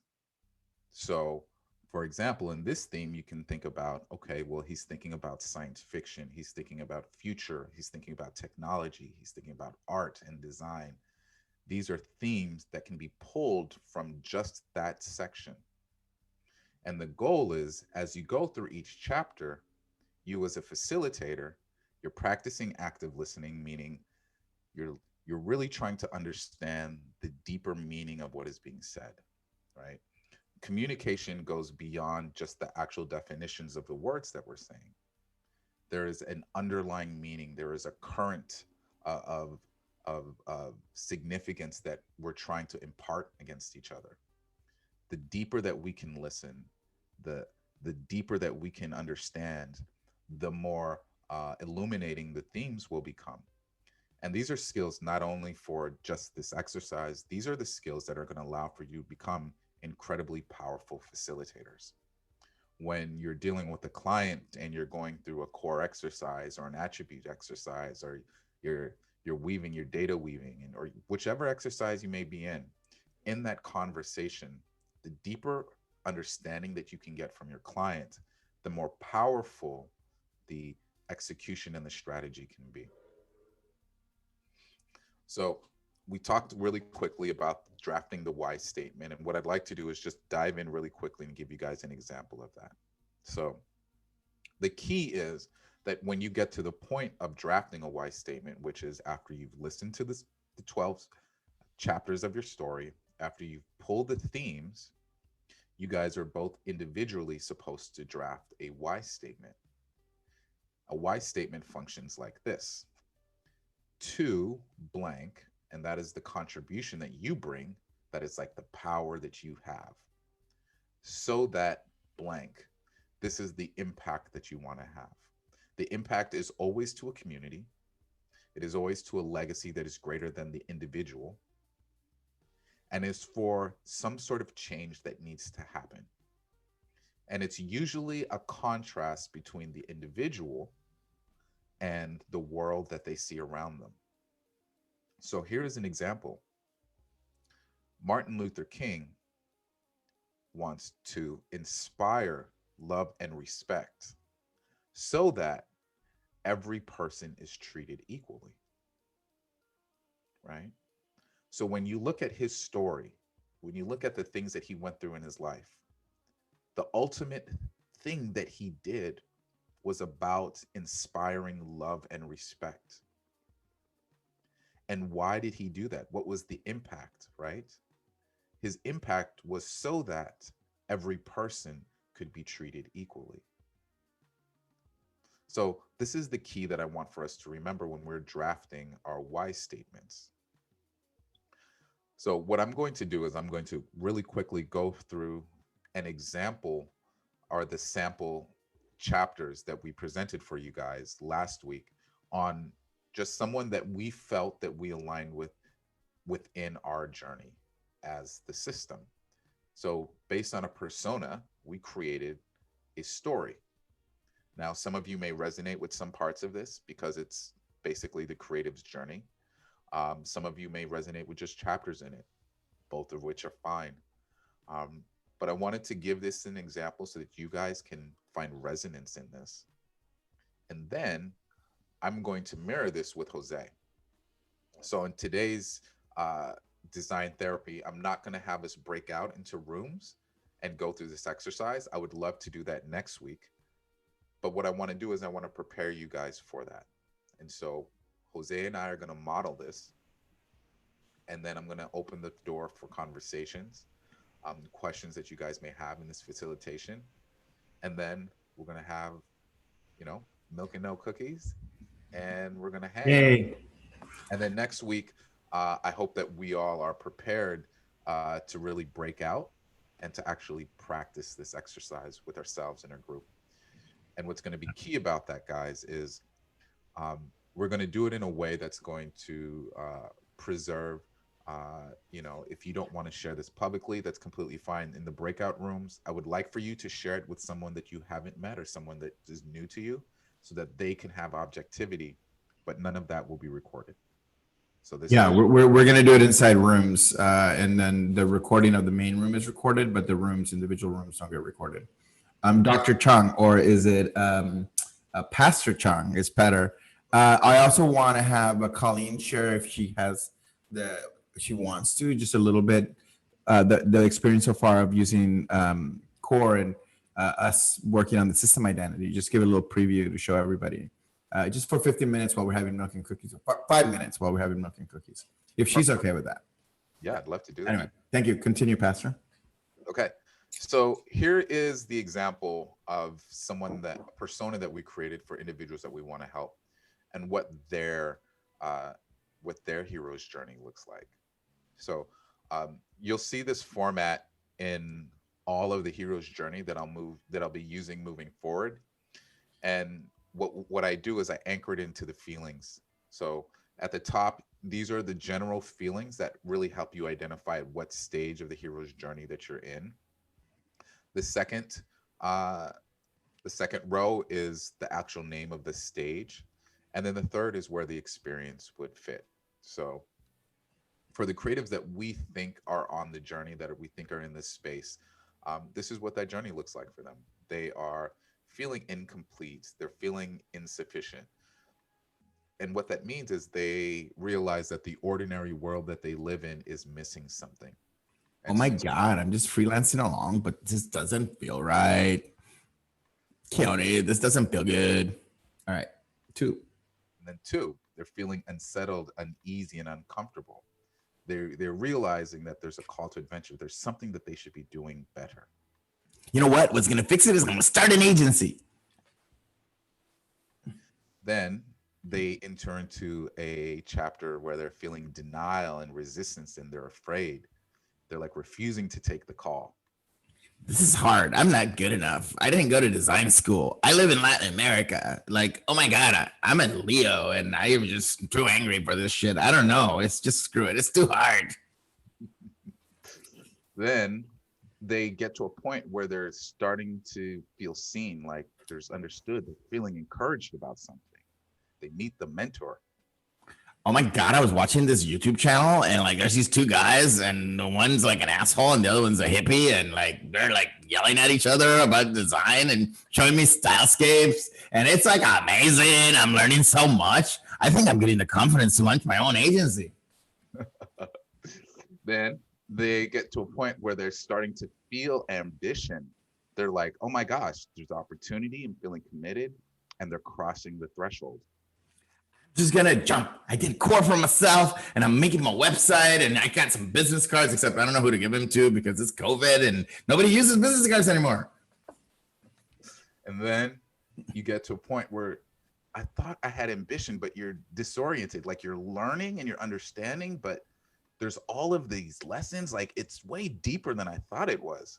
So, for example, in this theme, you can think about, okay, well, he's thinking about science fiction, he's thinking about future, he's thinking about technology, he's thinking about art and design. These are themes that can be pulled from just that section. And the goal is, as you go through each chapter, you as a facilitator, you're practicing active listening, meaning you're really trying to understand the deeper meaning of what is being said, right? Communication goes beyond just the actual definitions of the words that we're saying. There is an underlying meaning. There is a current of significance that we're trying to impart against each other. The deeper that we can listen, the deeper that we can understand, the more illuminating the themes will become. And these are skills not only for just this exercise, these are the skills that are going to allow for you to become incredibly powerful facilitators. when you're dealing with a client and you're going through a core exercise or an attribute exercise, or you're weaving your data weaving, and or whichever exercise you may be in that conversation, the deeper understanding that you can get from your client, the more powerful the execution and the strategy can be. So we talked really quickly about drafting the why statement. And what I'd like to do is just dive in really quickly and give you guys an example of that. So the key is that when you get to the point of drafting a why statement, which is after you've listened to the 12 chapters of your story, after you've pulled the themes, you guys are both individually supposed to draft a why statement. A why statement functions like this: to blank, and that is the contribution that you bring, that is like the power that you have, so that blank, this is the impact that you want to have. The impact is always to a community. It is always to a legacy that is greater than the individual, and is for some sort of change that needs to happen. And it's usually a contrast between the individual and the world that they see around them. So here is an example. Martin Luther King wants to inspire love and respect so that every person is treated equally, right? So when you look at his story, when you look at the things that he went through in his life, the ultimate thing that he did was about inspiring love and respect. And why did he do that? What was the impact, right? His impact was so that every person could be treated equally. So this is the key that I want for us to remember when we're drafting our why statements. So what I'm going to do is I'm going to really quickly go through an example, or the sample chapters that we presented for you guys last week, on just someone that we felt that we aligned with within our journey as the system. So based on a persona, we created a story. Now, some of you may resonate with some parts of this because it's basically the creative's journey. Some of you may resonate with just chapters in it, both of which are fine. But I wanted to give this an example so that you guys can find resonance in this. And then I'm going to mirror this with Jose. So in today's design therapy, I'm not going to have us break out into rooms and go through this exercise. I would love to do that next week. But what I want to do is I want to prepare you guys for that. And so Jose and I are going to model this. And then I'm going to open the door for conversations, questions that you guys may have in this facilitation. And then we're going to have, milk and no cookies. And we're going to hang. Yay. And then next week, I hope that we all are prepared to really break out and to actually practice this exercise with ourselves in our group. And what's going to be key about that, guys, is we're going to do it in a way that's going to preserve, if you don't want to share this publicly, that's completely fine. In the breakout rooms, I would like for you to share it with someone that you haven't met or someone that is new to you, so that they can have objectivity, but none of that will be recorded. So this we're going to do it inside rooms, and then the recording of the main room is recorded, but the individual rooms don't get recorded. Dr. Chong, or is it Pastor Chong is better. I also want to have Colleen share, if she has she wants to, just a little bit, the experience so far of using core and us working on the system identity. Just give a little preview to show everybody, just for 15 minutes while we're having milk and cookies, 5 minutes while we're having milk and cookies, if she's okay with that. Yeah, I'd love to do that. Anyway, thank you. Continue, Pastor. Okay. So here is the example of a persona that we created for individuals that we want to help, and what their hero's journey looks like. So you'll see this format in all of the hero's journey that I'll be using moving forward. And what I do is I anchor it into the feelings. So at the top, these are the general feelings that really help you identify what stage of the hero's journey that you're in. The second The second row is the actual name of the stage. And then the third is where the experience would fit. So for the creatives that we think are on the journey, that we think are in this space, this is what that journey looks like for them. They are feeling incomplete. They're feeling insufficient. And what that means is they realize that the ordinary world that they live in is missing something. Oh my God, I'm just freelancing along, but this doesn't feel right. Keone, this doesn't feel good. All right, 2. And then 2, they're feeling unsettled, uneasy, and uncomfortable. They're realizing that there's a call to adventure. There's something that they should be doing better. You know what? What's gonna fix it is I'm gonna start an agency. Then they enter into a chapter where they're feeling denial and resistance, and they're afraid. They're like refusing to take the call. This is hard. I'm not good enough. I didn't go to design school. I live in Latin America. Like, oh my God, I'm a Leo and I am just too angry for this shit. I don't know. It's just screw it. It's too hard. Then they get to a point where they're starting to feel seen, like there's understood, they're feeling encouraged about something. They meet the mentor. Oh my God, I was watching this YouTube channel and like there's these 2 guys and the one's like an asshole and the other one's a hippie and like they're like yelling at each other about design and showing me stylescapes and it's like amazing. I'm learning so much. I think I'm getting the confidence to launch my own agency. Then they get to a point where they're starting to feel ambition. They're like, oh my gosh, there's opportunity. I'm feeling committed, and they're crossing the threshold. Just gonna jump. I did core for myself and I'm making my website and I got some business cards, except I don't know who to give them to because it's COVID and nobody uses business cards anymore. And then you get to a point where I thought I had ambition, but you're disoriented. Like you're learning and you're understanding, but there's all of these lessons. Like it's way deeper than I thought it was.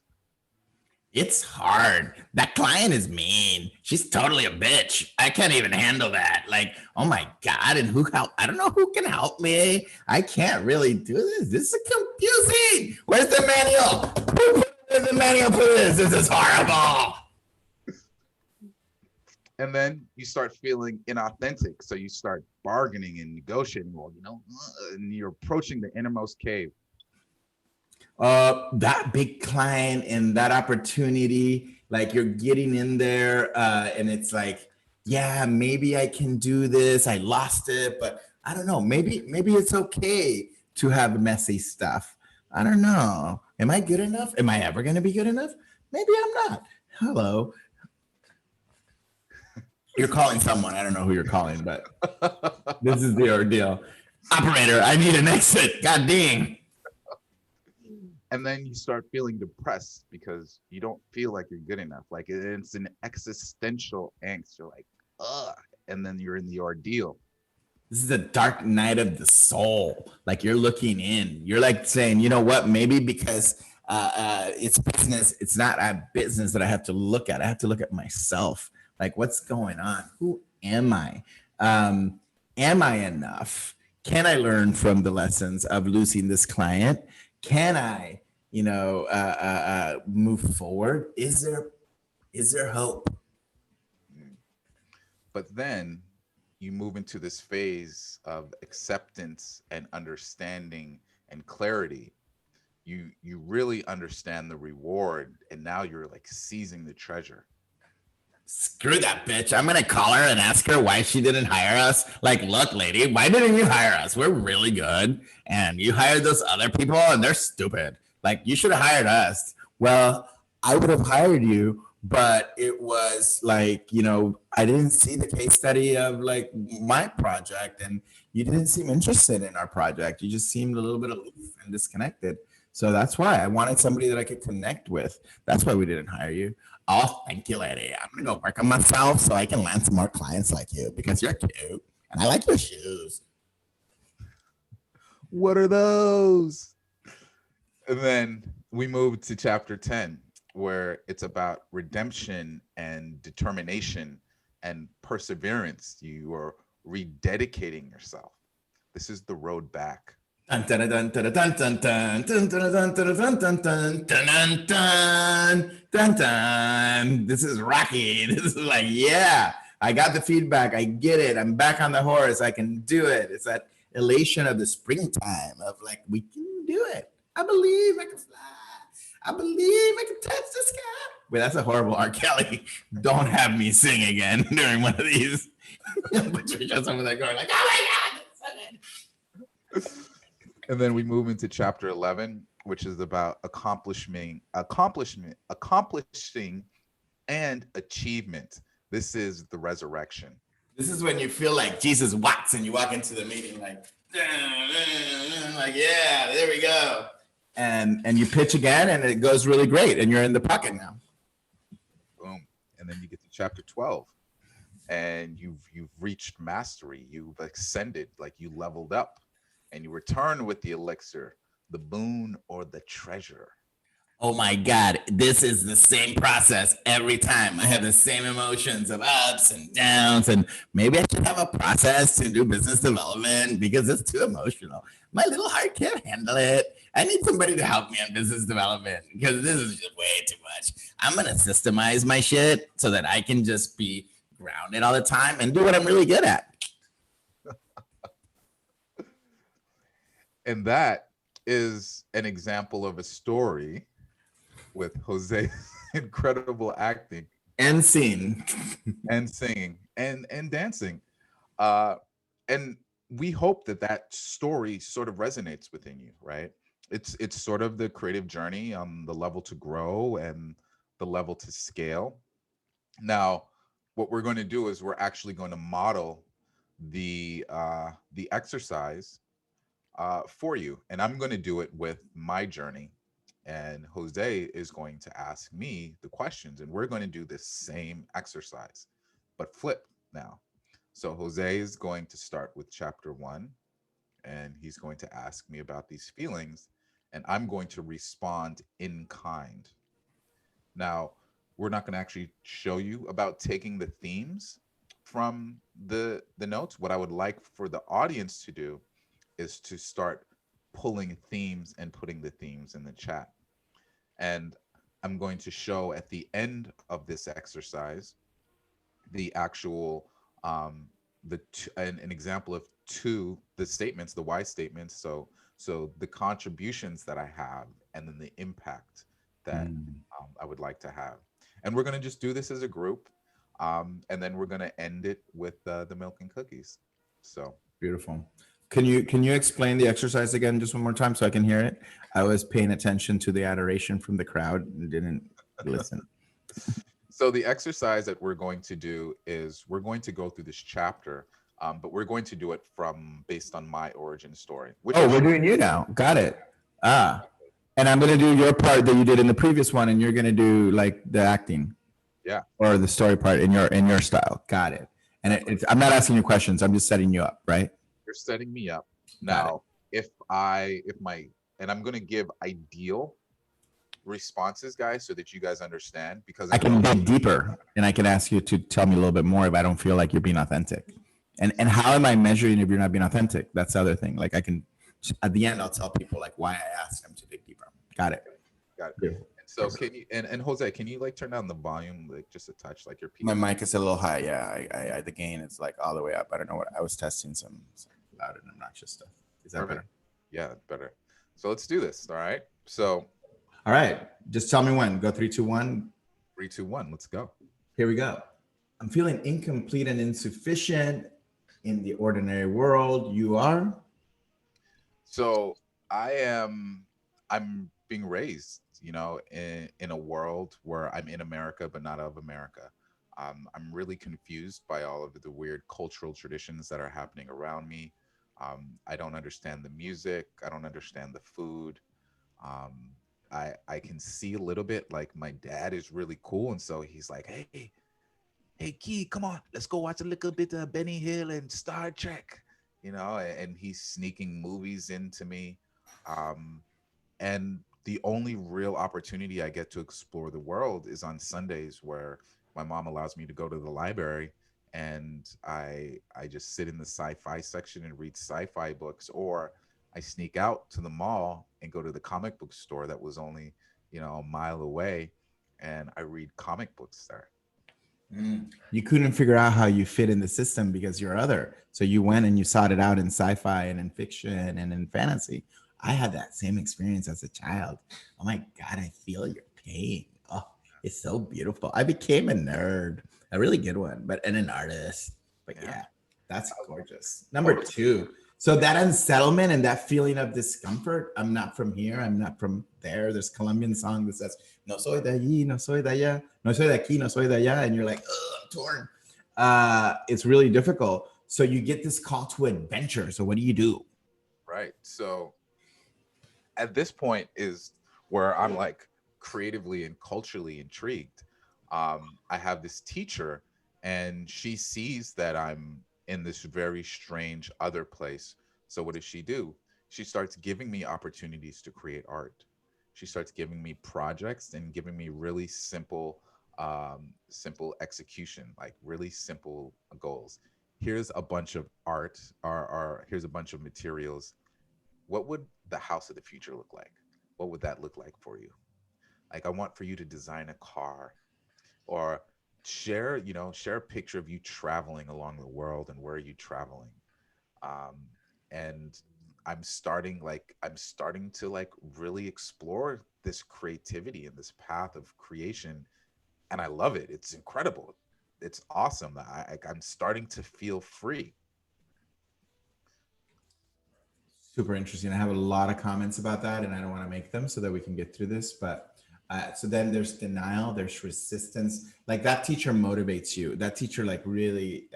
It's hard. That client is mean. She's totally a bitch. I can't even handle that. Like, oh my God. And who help? I don't know who can help me. I can't really do this. This is confusing. Where's the manual? Who put the manual for this? This is horrible. And then you start feeling inauthentic. So you start bargaining and negotiating. Well, and you're approaching the innermost cave. That big client and that opportunity, like you're getting in there and it's like, yeah, maybe I can do this. I lost it, but I don't know. Maybe it's okay to have messy stuff. I don't know. Am I good enough? Am I ever going to be good enough? Maybe I'm not. Hello. You're calling someone. I don't know who you're calling, but this is the ordeal. Operator, I need an exit. God dang. And then you start feeling depressed because you don't feel like you're good enough. Like it's an existential angst. You're like, ugh. And then you're in the ordeal. This is a dark night of the soul. Like you're looking in. You're like saying, you know what? Maybe because it's business. It's not a business that I have to look at. I have to look at myself. Like what's going on? Who am I? Am I enough? Can I learn from the lessons of losing this client? Can I, move forward? Is there hope? But then you move into this phase of acceptance and understanding and clarity. You really understand the reward, and now you're like seizing the treasure. Screw that bitch. I'm gonna call her and ask her why she didn't hire us. Like, look, lady, why didn't you hire us? We're really good. And you hired those other people and they're stupid. Like, you should have hired us. Well, I would have hired you, but it was like, I didn't see the case study of like my project and you didn't seem interested in our project. You just seemed a little bit aloof and disconnected. So that's why I wanted somebody that I could connect with. That's why we didn't hire you. Oh, thank you, lady. I'm gonna go work on myself so I can land some more clients like you because you're cute and I like your shoes. What are those? And then we move to chapter 10, where it's about redemption and determination and perseverance. You are rededicating yourself. This is the road back. Dun, dun, dun, dun, dun, dun, dun, dun, dun, dun, dun, dun, dun, dun, dun, dun, dun, Dun dun. This is Rocky. This is like, yeah, I got the feedback. I get it. I'm back on the horse. I can do it. It's that elation of the springtime of like, we can do it. I believe I can fly. I believe I can touch the sky. Wait, that's a horrible R. Kelly. Don't have me sing again during one of these. Patricia, some of that going like, oh my God, that's so good. And then we move into chapter 11, which is about accomplishing and achievement. This is the resurrection. This is when you feel like Jesus walks and you walk into the meeting like yeah, there we go. And you pitch again and it goes really great and you're in the pocket now. Boom. And then you get to chapter 12 and you've reached mastery. You've ascended, like you leveled up, and you return with the elixir, the boon, or the treasure. Oh my God, this is the same process every time. I have the same emotions of ups and downs, and maybe I should have a process to do business development because it's too emotional. My little heart can't handle it. I need somebody to help me on business development because this is just way too much. I'm gonna systemize my shit so that I can just be grounded all the time and do what I'm really good at. And that is an example of a story with Jose's incredible acting and singing and singing and dancing. And we hope that that story sort of resonates within you, right? It's sort of the creative journey on the level to grow and the level to scale. Now, what we're going to do is we're actually going to model the exercise for you, and I'm going to do it with my journey, and Jose is going to ask me the questions, and we're going to do this same exercise but flip now. So Jose is going to start with chapter 1, and he's going to ask me about these feelings, and I'm going to respond in kind. Now, we're not going to actually show you about taking the themes from the notes. What I would like for the audience to do is to start pulling themes and putting the themes in the chat. And I'm going to show at the end of this exercise the actual an example of the statements, the why statements. So the contributions that I have, and then the impact that I would like to have. And we're going to just do this as a group, and then we're going to end it with the milk and cookies. So beautiful. Can you explain the exercise again just one more time so I can hear it? I was paying attention to the adoration from the crowd and didn't listen. So the exercise that we're going to do is we're going to go through this chapter, but we're going to do it based on my origin story. We're doing you now. Got it. And I'm going to do your part that you did in the previous one, and you're going to do like the acting. Yeah. Or the story part in your style. Got it. And I'm not asking you questions. I'm just setting you up, right? You're setting me up. Now, and I'm going to give ideal responses, guys, so that you guys understand, because I can dig deeper and I can ask you to tell me a little bit more if I don't feel like you're being authentic. And how am I measuring if you're not being authentic? That's the other thing. Like I can, at the end, I'll tell people like why I asked them to dig deeper. Got it. And so can you, and Jose, can you like turn down the volume like just a touch, like your My mic is a little high. Yeah, I the gain is like all the way up. I don't know what I was testing some loud and obnoxious stuff. Is that better? Yeah, better. So let's do this. All right. So. All right. Just tell me when. Go 3, 2, 1. 3, 2, 1. Let's go. Here we go. I'm feeling incomplete and insufficient in the ordinary world. You are? So I'm being raised, in a world where I'm in America, but not of America. I'm really confused by all of the weird cultural traditions that are happening around me. I don't understand the music. I don't understand the food. I can see a little bit, like my dad is really cool. And so he's like, hey, Key, come on, let's go watch a little bit of Benny Hill and Star Trek, and he's sneaking movies into me. And the only real opportunity I get to explore the world is on Sundays, where my mom allows me to go to the library, and I just sit in the sci-fi section and read sci-fi books, or I sneak out to the mall and go to the comic book store that was only, a mile away, and I read comic books there. You couldn't figure out how you fit in the system because you're other. So you went and you sought it out in sci-fi and in fiction and in fantasy. I had that same experience as a child. Oh my God, I feel your pain. Oh, it's so beautiful. I became a nerd, a really good one, and an artist. But yeah, that's gorgeous. Number two. So that unsettlement and that feeling of discomfort. I'm not from here. I'm not from there. There's a Colombian song that says, no soy de allí, no soy de allá, no soy de aquí, no soy de allá. And you're like, I'm torn. It's really difficult. So you get this call to adventure. So what do you do? Right. So at this point is where I'm like creatively and culturally intrigued. I have this teacher and she sees that I'm in this very strange other place. So what does she do? She starts giving me opportunities to create art. She starts giving me projects and giving me really simple execution, like really simple goals. Here's a bunch of art, or here's a bunch of materials. What would the house of the future look like? What would that look like for you? Like, I want for you to design a car, or share a picture of you traveling along the world, and where are you traveling. And I'm starting to like really explore this creativity and this path of creation, and I love it. It's incredible. It's awesome. I'm starting to feel free. Super interesting. I have a lot of comments about that, and I don't want to make them so that we can get through this. But so then there's denial, there's resistance. Like that teacher motivates you. That teacher like really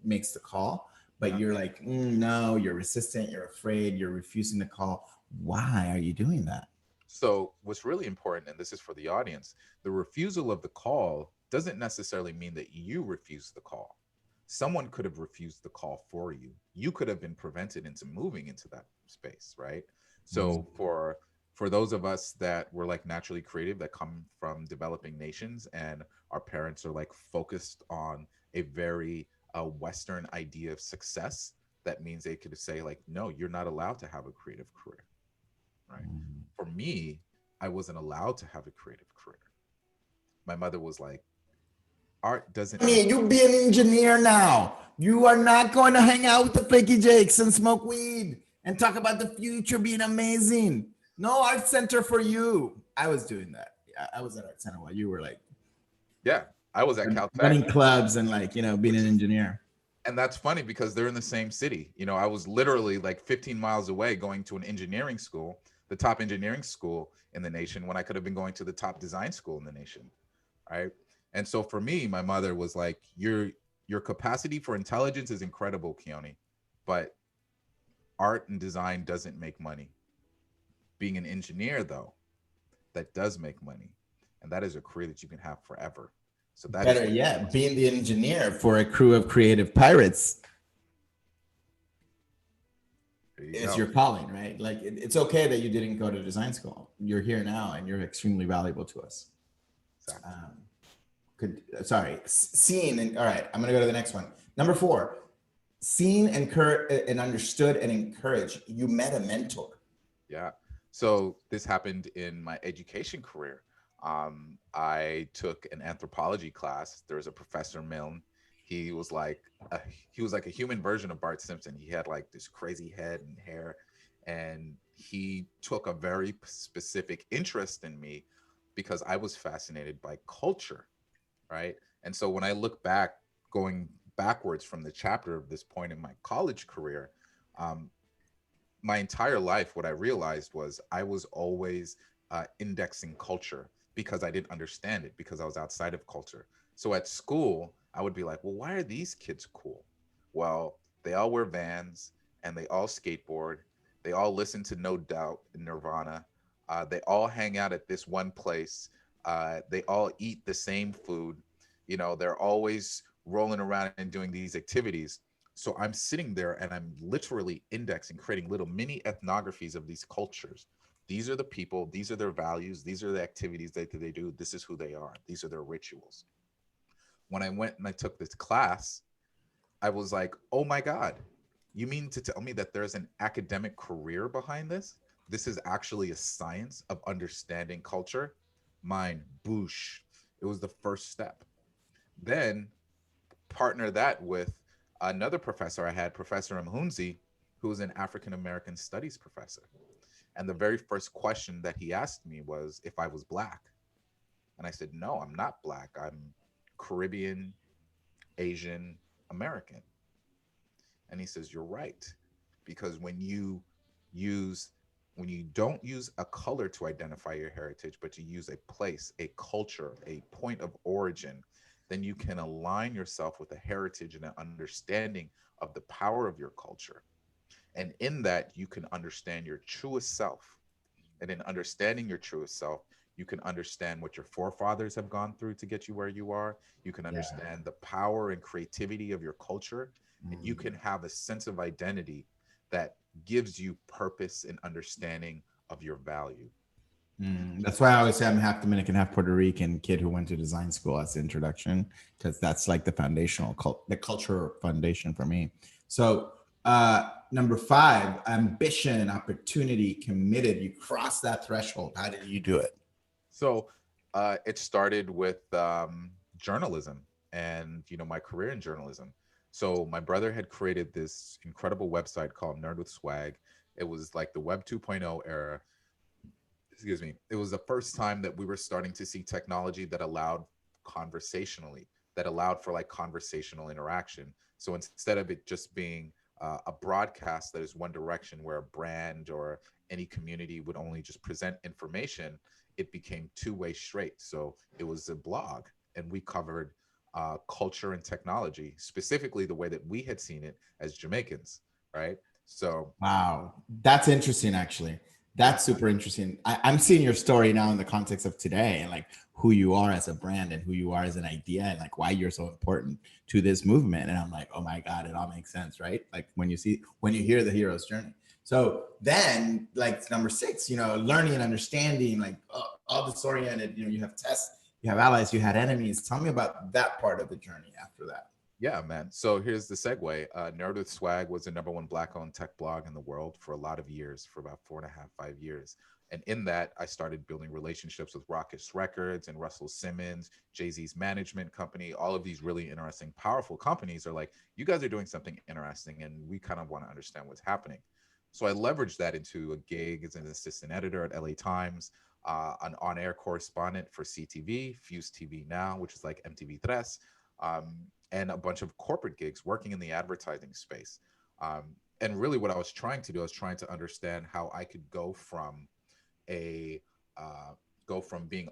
makes the call, but you're like, no, you're resistant, you're afraid, you're refusing the call. Why are you doing that? So what's really important, and this is for the audience, the refusal of the call doesn't necessarily mean that you refuse the call. Someone could have refused the call for you. You could have been prevented into moving into that space, right? So for those of us that were like naturally creative, that come from developing nations, and our parents are like focused on a very Western idea of success, that means they could say like, no, you're not allowed to have a creative career, right? For me, I wasn't allowed to have a creative career. My mother was like, art doesn't. You be an engineer now. You are not going to hang out with the flaky jakes and smoke weed and talk about the future being amazing. No art center for you. I was doing that. I was at art center while you were like, I was at Caltech running clubs and like, being an engineer. And that's funny because they're in the same city. I was literally like 15 miles away going to an engineering school, the top engineering school in the nation, when I could have been going to the top design school in the nation, right? And so for me, my mother was like, your capacity for intelligence is incredible, Keone, but art and design doesn't make money. Being an engineer, though, that does make money. And that is a career that you can have forever. So that better yet, being the engineer for a crew of creative pirates is your calling, right? Like it's okay that you didn't go to design school. You're here now and you're extremely valuable to us. Exactly. Seen and all right, I'm gonna go to the next one. Number 4, seen and understood and encouraged. You met a mentor. Yeah. So this happened in my education career. I took an anthropology class. There was a professor, Milne. He was like a human version of Bart Simpson. He had like this crazy head and hair, and he took a very specific interest in me because I was fascinated by culture, right? And so when I look back, going backwards from the chapter of this point in my college career, my entire life, what I realized was I was always indexing culture because I didn't understand it, because I was outside of culture. So at school, I would be like, well, why are these kids cool? Well, they all wear Vans and they all skateboard. They all listen to No Doubt and Nirvana. They all hang out at this one place. They all eat the same food. They're always rolling around and doing these activities. So I'm sitting there and I'm literally indexing, creating little mini ethnographies of these cultures. These are the people, these are their values, these are the activities that they do, this is who they are, these are their rituals. When I went and I took this class, I was like, oh my God, you mean to tell me that there's an academic career behind this? This is actually a science of understanding culture? Mine, boosh. It was the first step. Then partner that with another professor I had, Professor Mhunzi, who was an African American studies professor. And the very first question that he asked me was if I was Black. And I said, no, I'm not Black. I'm Caribbean, Asian, American. And he says, you're right. Because use when you don't use a color to identify your heritage, but you use a place, a culture, a point of origin, then you can align yourself with a heritage and an understanding of the power of your culture. And in that, you can understand your truest self. And in understanding your truest self, you can understand what your forefathers have gone through to get you where you are. You can understand the power and creativity of your culture. And you can have a sense of identity that gives you purpose and understanding of your value. That's why I always say I'm half Dominican, half Puerto Rican kid who went to design school as the introduction, because that's like the foundational the culture foundation for me. So number 5, ambition, opportunity, committed. You crossed that threshold. How did you do it? So it started with journalism and, my career in journalism. So my brother had created this incredible website called Nerd with Swag. It was like the Web 2.0 era. Excuse me. It was the first time that we were starting to see technology that allowed for like conversational interaction. So instead of it just being a broadcast that is one direction where a brand or any community would only just present information, it became two-way straight. So it was a blog, and we covered culture and technology, specifically the way that we had seen it as Jamaicans, right? So wow, that's interesting. Actually, that's super interesting. I'm seeing your story now in the context of today, and like who you are as a brand and who you are as an idea, and like why you're so important to this movement. And I'm like, oh my God, it all makes sense, right? Like when you hear the hero's journey. So then, like number 6, learning and understanding, like all this oriented. You have tests, you have allies, you had enemies. Tell me about that part of the journey after that. yeah, man. So here's the segue. Nerd with Swag was the #1 Black-owned tech blog in the world for a lot of years, for about 4.5, 5 years. And in that, I started building relationships with Raucous Records and Russell Simmons, Jay-Z's management company. All of these really interesting, powerful companies are like, you guys are doing something interesting, and we kind of want to understand what's happening. So I leveraged that into a gig as an assistant editor at LA Times, an on-air correspondent for CTV, Fuse TV Now, which is like MTV3, and a bunch of corporate gigs working in the advertising space. And really what I was trying to do, I was trying to understand how I could go from being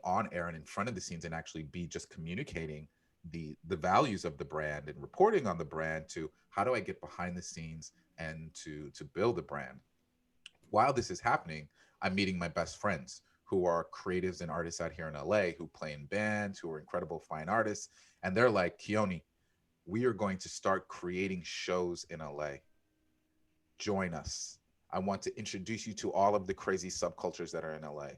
on air and in front of the scenes and actually be just communicating the values of the brand and reporting on the brand, to how do I get behind the scenes and to build a brand. While this is happening, I'm meeting my best friends who are creatives and artists out here in LA, who play in bands, who are incredible fine artists. And they're like, Keone, we are going to start creating shows in LA. Join us. I want to introduce you to all of the crazy subcultures that are in LA,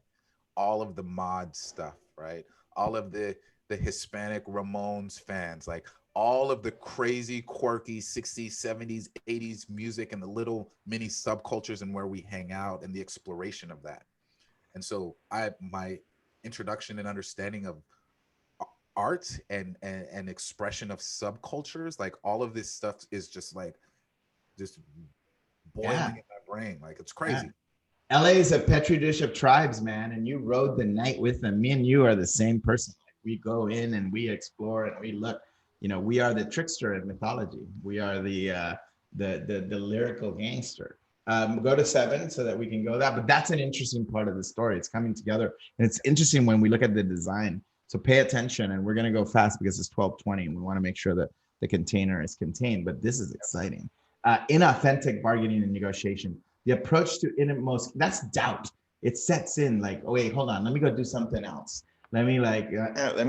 all of the mod stuff, right? All of the Hispanic Ramones fans, like all of the crazy, quirky 60s, 70s, 80s music and the little mini subcultures and where we hang out and the exploration of that. And so my introduction and understanding of art and expression of subcultures, like all of this stuff is just boiling in my brain. Like it's crazy. Yeah. LA is a petri dish of tribes, man, and you rode the night with them. Me and you are the same person. Like we go in and we explore and we look. We are the trickster in mythology. We are the lyrical gangster. Go to 7 so that we can go that. But that's an interesting part of the story. It's coming together, and it's interesting when we look at the design. So pay attention, and we're going to go fast because it's 12:20, and we want to make sure that the container is contained. But this is exciting. Inauthentic bargaining and negotiation. The approach to innermost, that's doubt. It sets in like, oh wait, hold on, let me go do something else. Let me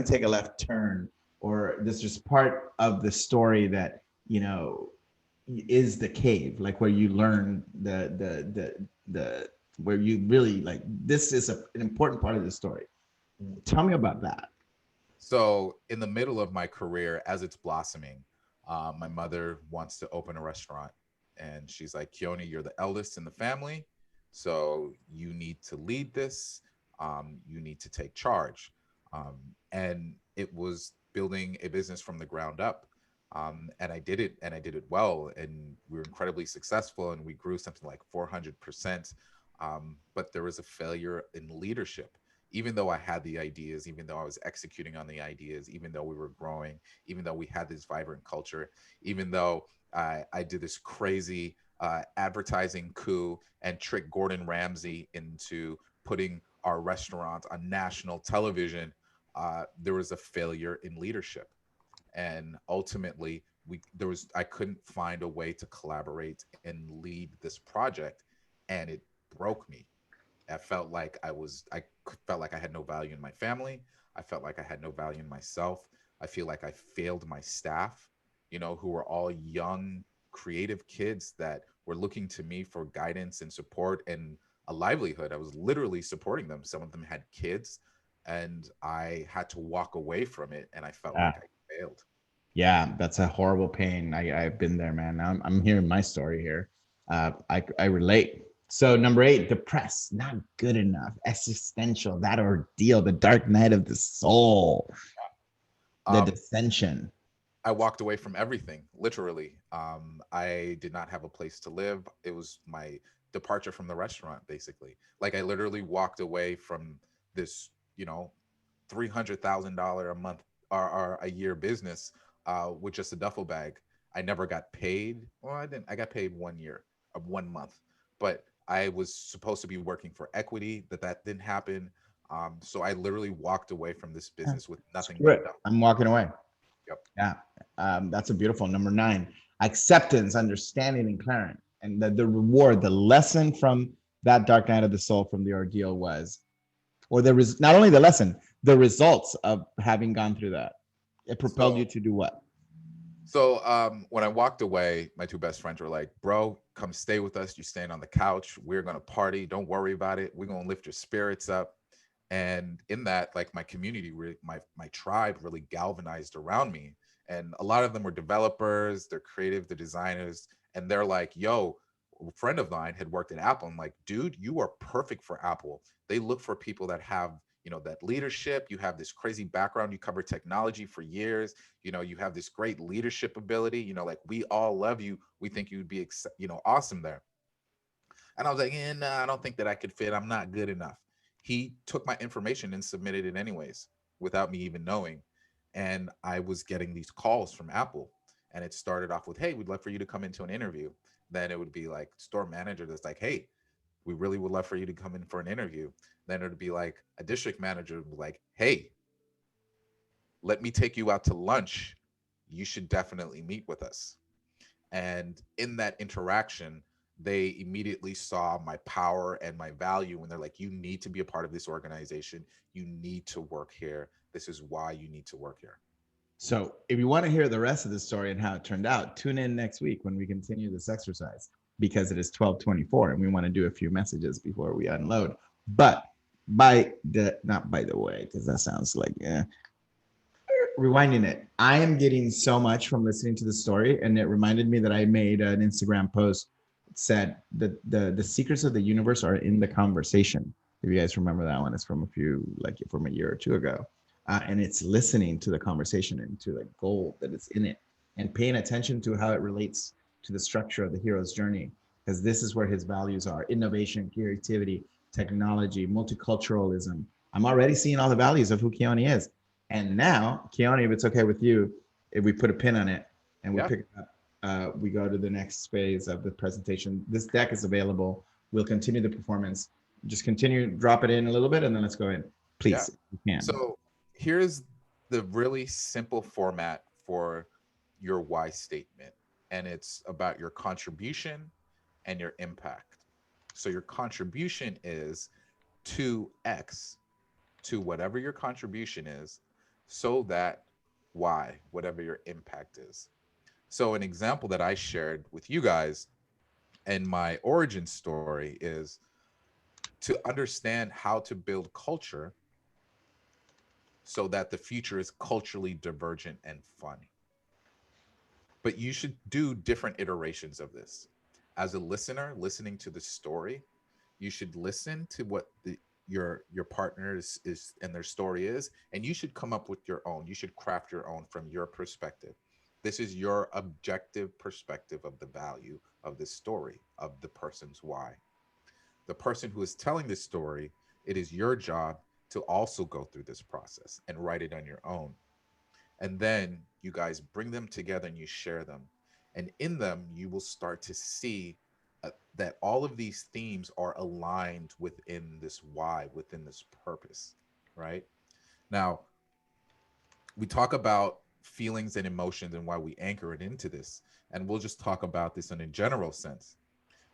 take a left turn, or this is part of the story that is the cave, like where you learn the where you really like this is an important part of the story. Tell me about that. So in the middle of my career, as it's blossoming, my mother wants to open a restaurant, and she's like, Keone, you're the eldest in the family, so you need to lead this. You need to take charge. And it was building a business from the ground up. And I did it, and I did it well, and we were incredibly successful, and we grew something like 400%. But there was a failure in leadership. Even though I had the ideas, even though I was executing on the ideas, even though we were growing, even though we had this vibrant culture, even though I did this crazy advertising coup and tricked Gordon Ramsay into putting our restaurant on national television, there was a failure in leadership. And ultimately, I couldn't find a way to collaborate and lead this project, and it broke me. I felt like I felt like I had no value in my family. I felt like I had no value in myself. I feel like I failed my staff, who were all young, creative kids that were looking to me for guidance and support and a livelihood. I was literally supporting them. Some of them had kids, and I had to walk away from it, and I felt Yeah. like I failed. Yeah, that's a horrible pain. I've been there, man. I'm hearing my story here. I relate. So number 8, depressed, not good enough, existential, that ordeal, the dark night of the soul, the dissension. I walked away from everything, literally. I did not have a place to live. It was my departure from the restaurant, basically. Like, I literally walked away from this, $300,000 a month or a year business with just a duffel bag. I never got paid. Well, I didn't. I got paid 1 year of 1 month, but I was supposed to be working for equity. That didn't happen. So I literally walked away from this business with nothing Screw but it. duffel. I'm walking away. Yep. Yeah, that's a beautiful number 9. Acceptance, understanding, and clarity, and the reward, the lesson from that dark night of the soul, from the ordeal was, or not only the lesson, the results of having gone through that. It propelled you to do what? So when I walked away, my 2 best friends were like, "Bro, come stay with us. You're staying on the couch. We're gonna party. Don't worry about it. We're gonna lift your spirits up." And in that, like, my community, my tribe really galvanized around me. And a lot of them were developers, they're creative, they're designers, and they're like, "Yo," a friend of mine had worked at Apple. I'm like, "Dude, you are perfect for Apple. They look for people that have, that leadership. You have this crazy background. You cover technology for years. You have this great leadership ability. Like, we all love you. We think you'd be, awesome there." And I was like, "Nah, I don't think that I could fit. I'm not good enough." He took my information and submitted it anyways without me even knowing. And I was getting these calls from Apple. And it started off with, "Hey, we'd love for you to come into an interview." Then it would be like store manager that's like, "Hey, we really would love for you to come in for an interview." Then it would be like a district manager would be like, "Hey, let me take you out to lunch. You should definitely meet with us." And in that interaction, they immediately saw my power and my value, and they're like, "You need to be a part of this organization. You need to work here. This is why you need to work here." So if you want to hear the rest of the story and how it turned out, tune in next week when we continue this exercise, because it is 12:24 and we want to do a few messages before we unload. But not by the way, because that sounds like, rewinding it, I am getting so much from listening to the story, and it reminded me that I made an Instagram post that said that the secrets of the universe are in the conversation. If you guys remember that one, it's from from a year or 2 ago. And it's listening to the conversation and to the gold that is in it, and paying attention to how it relates to the structure of the hero's journey, because this is where his values are: innovation, creativity, technology, multiculturalism. I'm already seeing all the values of who Keone is. And now, Keone, if it's okay with you, if we put a pin on it and we pick it up, we go to the next phase of the presentation. This deck is available. We'll continue the performance. Just continue, drop it in a little bit, and then let's go in. Please, if you can. So here's the really simple format for your why statement, and it's about your contribution and your impact. So your contribution is 2x to whatever your contribution is, so that why, whatever your impact is. So an example that I shared with you guys and my origin story is to understand how to build culture so that the future is culturally divergent and fun. But you should do different iterations of this. As a listener listening to the story, you should listen to what your partner is and their story is, and you should come up with your own. You should craft your own from your perspective. This is your objective perspective of the value of this story, of the person's why. The person who is telling this story, it is your job to also go through this process and write it on your own. And then you guys bring them together and you share them. And in them, you will start to see that all of these themes are aligned within this why, within this purpose, right? Now, we talk about feelings and emotions and why we anchor it into this. And we'll just talk about this in a general sense.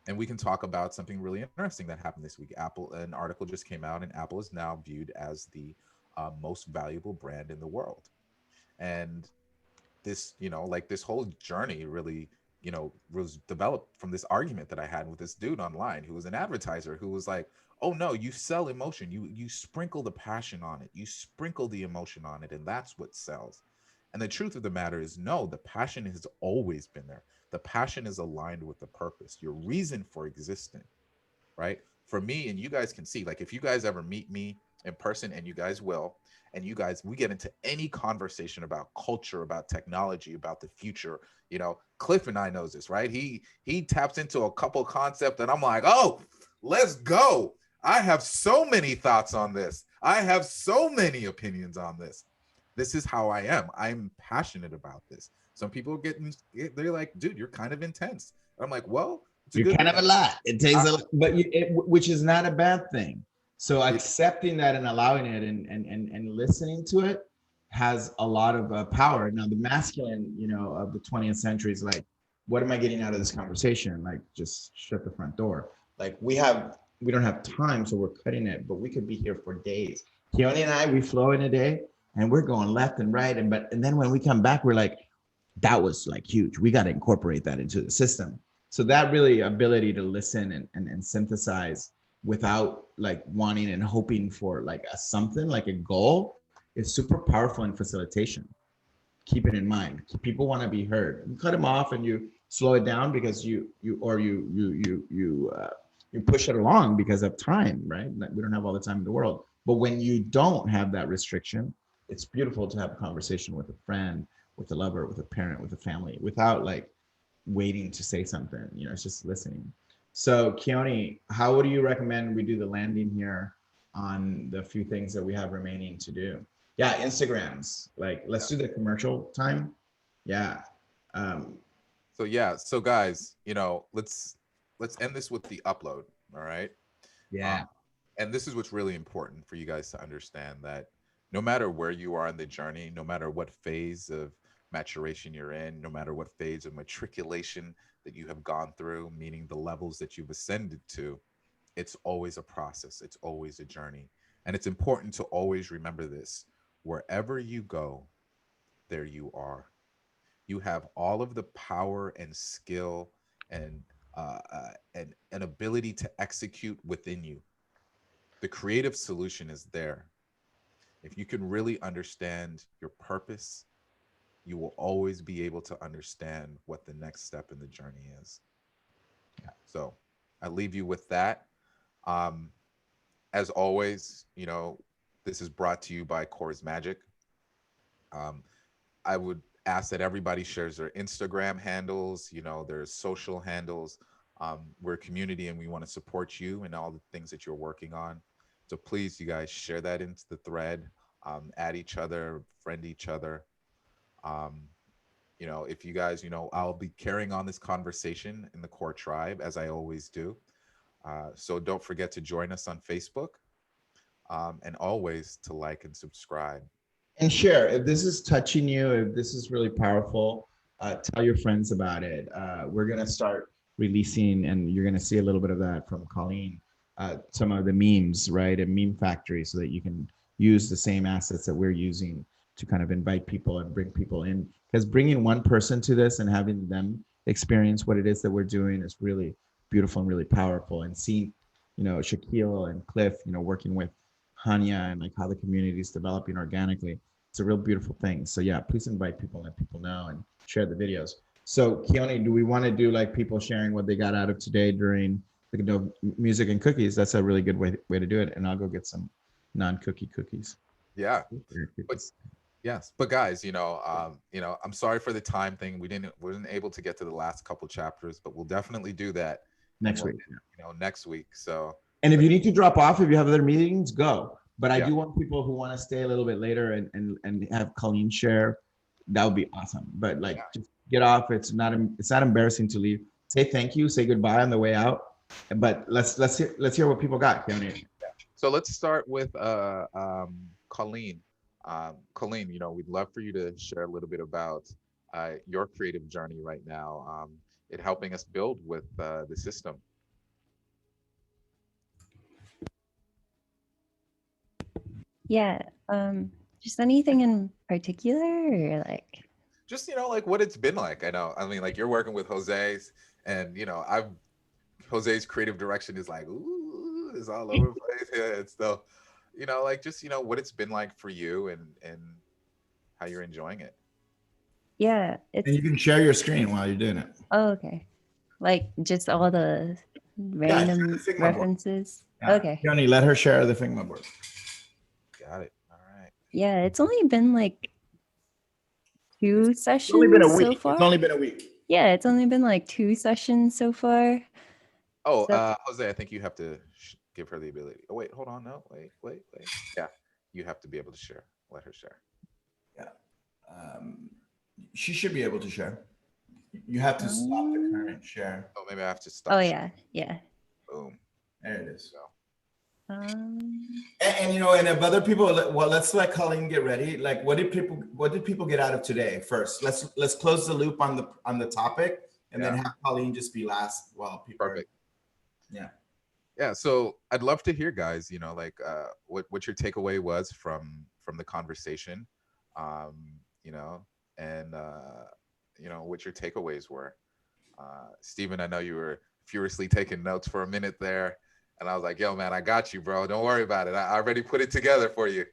And we can talk about something really interesting that happened this week. Apple, an article just came out, and Apple is now viewed as the most valuable brand in the world. And this, like this whole journey really, was developed from this argument that I had with this dude online who was an advertiser who was like, oh no, you sell emotion. You sprinkle the passion on it. You sprinkle the emotion on it, and that's what sells. And the truth of the matter is, no, the passion has always been there. The passion is aligned with the purpose, your reason for existing, right? For me, and you guys can see, like, if you guys ever meet me in person, and you guys will, and we get into any conversation about culture, about technology, about the future, Cliff and I knows this, right? He taps into a couple concepts and I'm like, oh, let's go. I have so many thoughts on this. I have so many opinions on this. This is how I am. I'm passionate about this. Some people they're like, dude, you're kind of intense. I'm like, well, you're kind of a lot. It takes a lot, but which is not a bad thing. So accepting that and allowing it and listening to it has a lot of power. Now, the masculine, of the 20th century is like, what am I getting out of this conversation? Like, just shut the front door. Like, we don't have time, so we're cutting it, but we could be here for days. Keone and I, we flow in a day and we're going left and right. And then when we come back, we're like, that was like huge. We got to incorporate that into the system. So that really ability to listen and synthesize without like wanting and hoping for like something like a goal is super powerful in facilitation. Keep it in mind. People want to be heard. You cut them off and you slow it down because you push it along because of time, right? We don't have all the time in the world. But when you don't have that restriction, it's beautiful to have a conversation with a friend, with a lover, with a parent, with a family, without like waiting to say something. It's just listening. So Keone, how would you recommend we do the landing here on the few things that we have remaining to do? Yeah, Instagrams. Like, let's do the commercial time. Yeah. So guys, let's end this with the upload. All right. Yeah. And this is what's really important for you guys to understand, that no matter where you are in the journey, no matter what phase of maturation you're in, no matter what phase of matriculation that you have gone through, meaning the levels that you've ascended to, it's always a process. It's always a journey. And it's important to always remember this. Wherever you go, there you are. You have all of the power and skill and an ability to execute within you. The creative solution is there. If you can really understand your purpose, you will always be able to understand what the next step in the journey is. Yeah. So I leave you with that. As always, this is brought to you by Core's Magic. I would ask that everybody shares their Instagram handles, their social handles. We're a community and we want to support you and all the things that you're working on. So please, you guys, share that into the thread, add each other, friend each other. If you guys, I'll be carrying on this conversation in the Core Tribe as I always do. So don't forget to join us on Facebook, and always to like and subscribe. And share. If this is touching you, if this is really powerful, tell your friends about it. We're going to start releasing, and you're going to see a little bit of that from Colleen, some of the memes, right? A meme factory, so that you can use the same assets that we're using to kind of invite people and bring people in. Because bringing one person to this and having them experience what it is that we're doing is really beautiful and really powerful. And seeing, Shaquille and Cliff, working with Hanya and like how the community is developing organically, it's a real beautiful thing. So yeah, please invite people and let people know and share the videos. So Keone, do we want to do like people sharing what they got out of today during like music and cookies, that's a really good way to do it. And I'll go get some non-cookie cookies. Yeah. But yes, but guys, I'm sorry for the time thing. We weren't able to get to the last couple chapters, but we'll definitely do that next week. Next week. So, and if you need to drop off, if you have other meetings, go. But I Yeah. do want people who want to stay a little bit later and have Colleen share. That would be awesome. But like, just get off. It's not embarrassing to leave. Say thank you. Say goodbye on the way out. But let's hear what people got. Keone. So let's start with Colleen. Colleen, we'd love for you to share a little bit about your creative journey right now, it helping us build with the system. Yeah, just anything in particular, or like? Just like what it's been like. I mean, like you're working with Jose's, and Jose's creative direction is like, ooh, it's all over the place. Yeah, it's still, like just what it's been like for you and how you're enjoying it. Yeah, it's. And you can share your screen while you're doing it. Oh, okay. Like just all the random references. Yeah. Okay. Keone, let her share the Figma board. Got it. All right. Yeah, it's only been like 2 sessions It's only been a week. so far. It's only been a week. Yeah, it's only been like 2 sessions so far. Oh, So- Jose, I think you have to give her the ability. Oh, wait, hold on. No, wait. Yeah, you have to be able to share. Let her share. Yeah. She should be able to share. You have to stop the current share. Oh, maybe I have to stop. Oh yeah, yeah. Boom. There it is. So. And if other people, well, let's let Colleen get ready. Like, what did people get out of today? First, let's close the loop on the topic, and then have Colleen just be last while people. Perfect. Yeah. So I'd love to hear, guys. What your takeaway was from the conversation, and what your takeaways were. Stephen, I know you were furiously taking notes for a minute there. And I was like, yo, man, I got you, bro. Don't worry about it. I already put it together for you.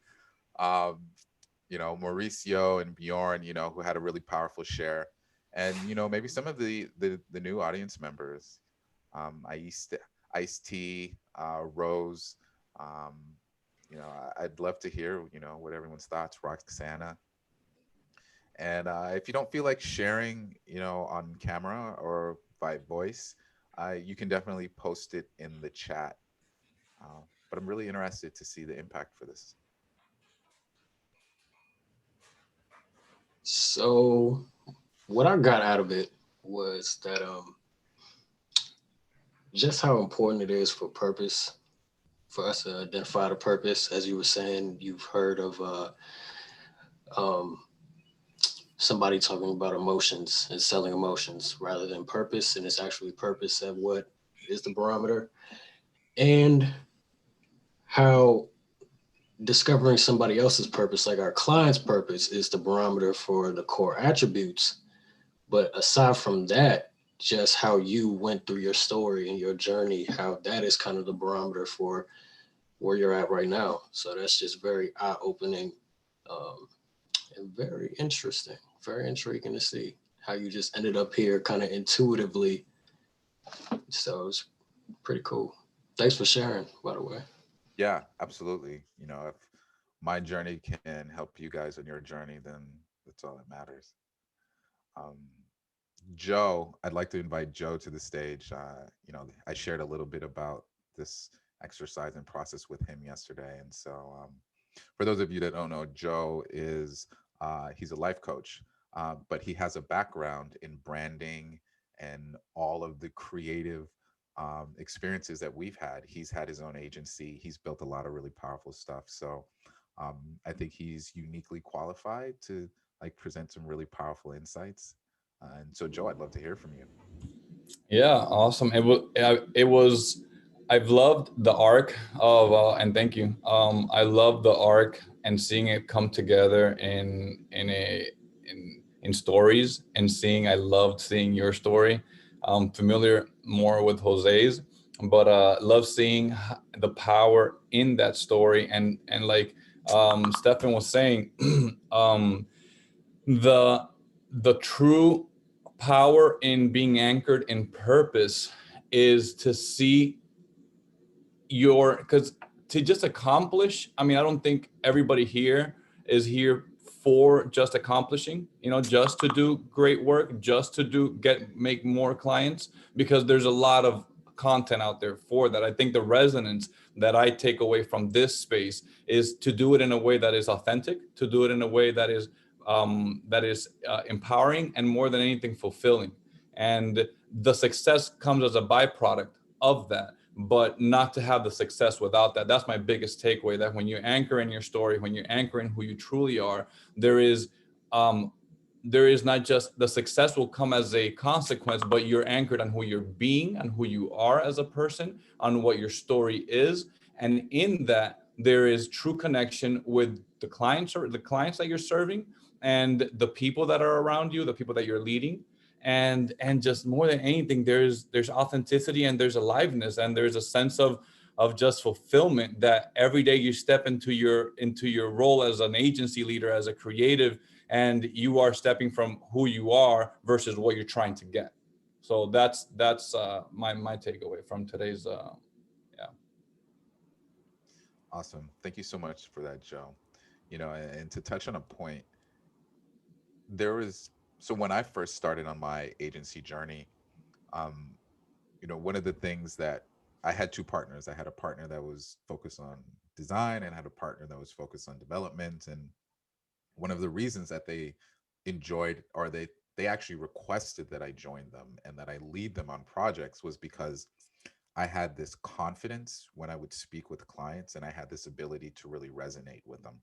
Mauricio and Bjorn, who had a really powerful share. And, maybe some of the new audience members, Ice-T, Rose, I'd love to hear, what everyone's thoughts, Roxana. And if you don't feel like sharing, on camera or by voice, you can definitely post it in the chat. But I'm really interested to see the impact for this. So what I got out of it was that just how important it is for purpose, for us to identify the purpose. As you were saying, you've heard of somebody talking about emotions and selling emotions rather than purpose, and it's actually purpose at what is the barometer, and how discovering somebody else's purpose, like our client's purpose, is the barometer for the core attributes. But aside from that, just how you went through your story and your journey, how that is kind of the barometer for where you're at right now. So that's just very eye-opening and very interesting, very intriguing to see how you just ended up here kind of intuitively. So it's pretty cool. Thanks for sharing, by the way. Yeah, absolutely. If my journey can help you guys on your journey, then that's all that matters. Joe, I'd like to invite Joe to the stage. I shared a little bit about this exercise and process with him yesterday. And so for those of you that don't know, Joe is, he's a life coach, but he has a background in branding and all of the creative experiences that we've had. He's had his own agency. He's built a lot of really powerful stuff. So I think he's uniquely qualified to present some really powerful insights. And so, Joe, I'd love to hear from you. Yeah, awesome. It was. I've loved the arc of, and thank you. I love the arc and seeing it come together in stories, and I loved seeing your story. I'm familiar more with Jose's, but love seeing the power in that story, and like Stefan was saying, the true power in being anchored in purpose is to see because to just accomplish, I mean, I don't think everybody here is here for just accomplishing, just to do great work, just to make more clients, because there's a lot of content out there for that. I think the resonance that I take away from this space is to do it in a way that is authentic, to do it in a way that is empowering, and more than anything, fulfilling. And the success comes as a byproduct of that, but not to have the success without that. That's my biggest takeaway, that when you anchor in your story, when you anchor in who you truly are, there is not just the success will come as a consequence, but you're anchored on who you're being and who you are as a person, on what your story is. And in that, there is true connection with the clients that you're serving, and the people that are around you, the people that you're leading. And just more than anything, there's authenticity, and there's aliveness, and there's a sense of just fulfillment that every day you step into your role as an agency leader, as a creative, and you are stepping from who you are versus what you're trying to get. So that's my takeaway from today's Awesome. Thank you so much for that, Joe. And to touch on a point, so when I first started on my agency journey, one of the things that I had two partners. I had a partner that was focused on design, and I had a partner that was focused on development. And one of the reasons that they enjoyed, or they actually requested that I join them and that I lead them on projects, was because I had this confidence when I would speak with clients, and I had this ability to really resonate with them.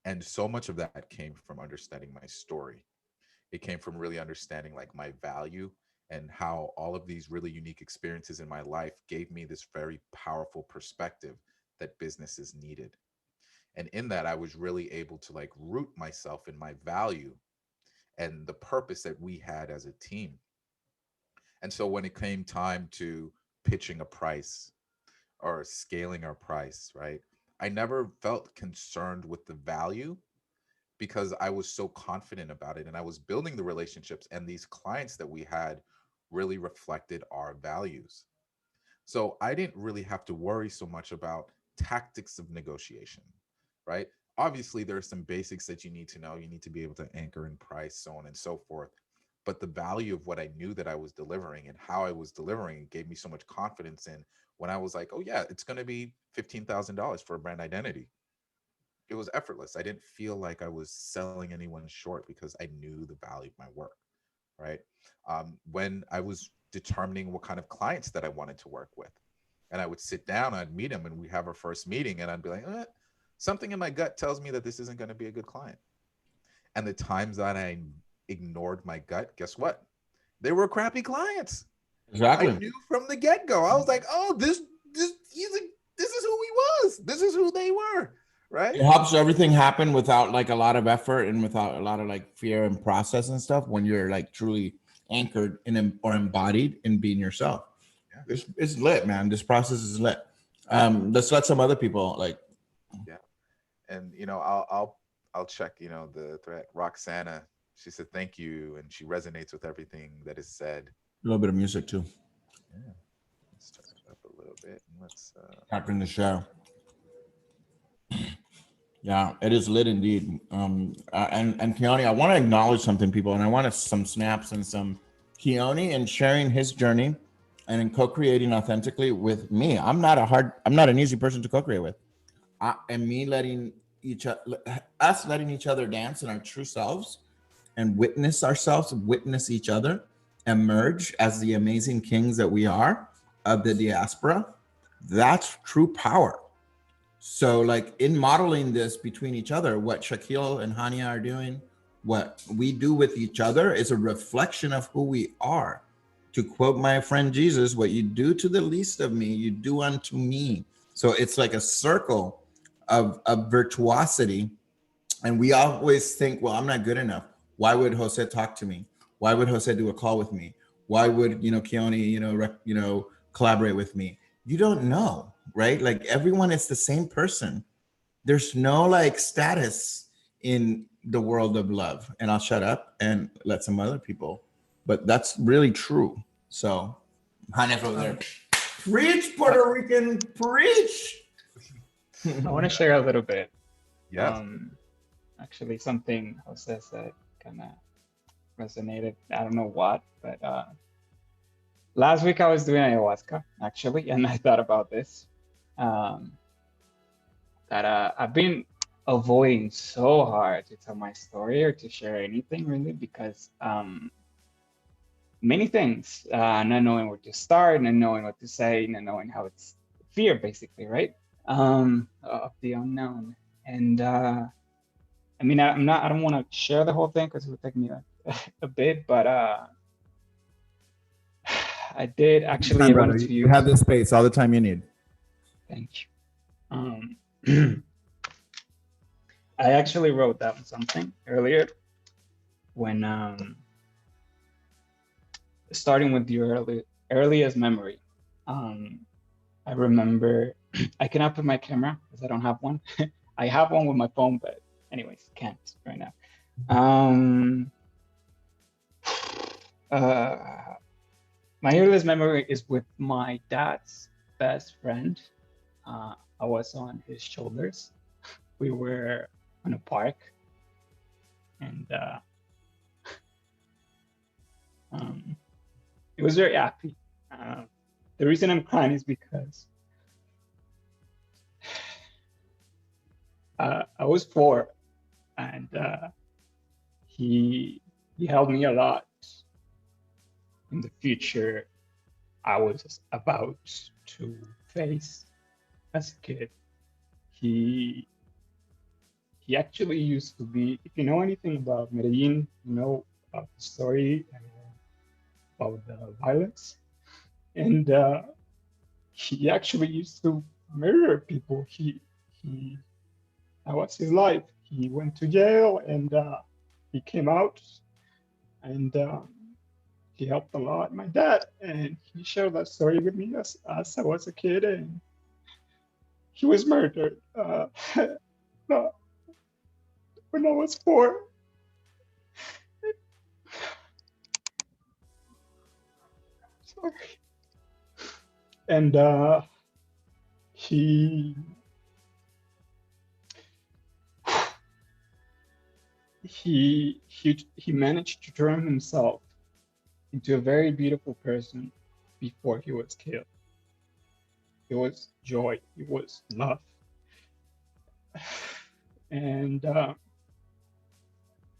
And so much of that came from understanding my story. It came from really understanding like my value, and how all of these really unique experiences in my life gave me this very powerful perspective that businesses needed. And in that, I was really able to like root myself in my value and the purpose that we had as a team. And so when it came time to pitching a price or scaling our price, right, I never felt concerned with the value, because I was so confident about it, and I was building the relationships, and these clients that we had really reflected our values. So I didn't really have to worry so much about tactics of negotiation, right? Obviously, there are some basics that you need to know. You need to be able to anchor in price, so on and so forth. But the value of what I knew that I was delivering and how I was delivering gave me so much confidence in, when I was like, oh yeah, it's going to be $15,000 for a brand identity. It was effortless. I didn't feel like I was selling anyone short, because I knew the value of my work, right? When I was determining what kind of clients that I wanted to work with, and I would sit down, I'd meet them, and we have our first meeting, and I'd be like, something in my gut tells me that this isn't going to be a good client. And the times that I ignored my gut, guess what? They were crappy clients. Exactly. I knew from the get-go. I was like, oh, this is who he was. This is who they were. Right? It helps everything happen without like a lot of effort and without a lot of like fear and process and stuff, when you're like truly anchored in or embodied in being yourself. Yeah. It's lit, man. This process is lit. Let's let some other people like. Yeah. And I'll check, the threat. Roxana, she said thank you, and she resonates with everything that is said. A little bit of music too. Yeah. Let's turn it up a little bit, and let's in the show. Yeah, it is lit indeed. And Keone, I want to acknowledge something, people, and I want some snaps and some Keone and sharing his journey and in co-creating authentically with me. I'm not an easy person to co-create with. And me letting each other dance in our true selves and witness ourselves, witness each other, emerge as the amazing kings that we are of the diaspora. That's true power. So like in modeling this between each other, what Shaquille and Hania are doing, what we do with each other is a reflection of who we are. To quote my friend Jesus, what you do to the least of me, you do unto me. So it's like a circle of virtuosity. And we always think, well, I'm not good enough. Why would Jose talk to me? Why would Jose do a call with me? Why would, Keone, collaborate with me? You don't know, right? Like everyone is the same person. There's no like status in the world of love. And I'll shut up and let some other people, but that's really true. So Hanef over there. Preach, Puerto Rican, preach. I want to share a little bit. Yes. Actually, something Jose said kind of resonated. I don't know what, but last week I was doing ayahuasca, actually, and I thought about this. That I've been avoiding so hard to tell my story or to share anything really because many things, not knowing where to start, not knowing what to say, not knowing how it's fear basically, right? Of the unknown. And I mean, I don't want to share the whole thing because it would take me a bit, but I did actually. I wanted to You have this space all the time you need. Thank you. I actually wrote down something earlier when starting with your earliest memory. I remember I cannot put my camera because I don't have one. I have one with my phone, but anyways, can't right now. My earliest memory is with my dad's best friend. I was on his shoulders. We were on a park, and it was very happy. The reason I'm crying is because I was 4, and he helped me a lot in the future I was about to face as a kid. He actually used to be, if you know anything about Medellin, you know about the story about the violence. And he actually used to murder people. That was his life. He went to jail and he came out and he helped a lot my dad. And he shared that story with me as I was a kid, and he was murdered when I was 4. Sorry. And he managed to turn himself into a very beautiful person before he was killed. It was joy, it was love. And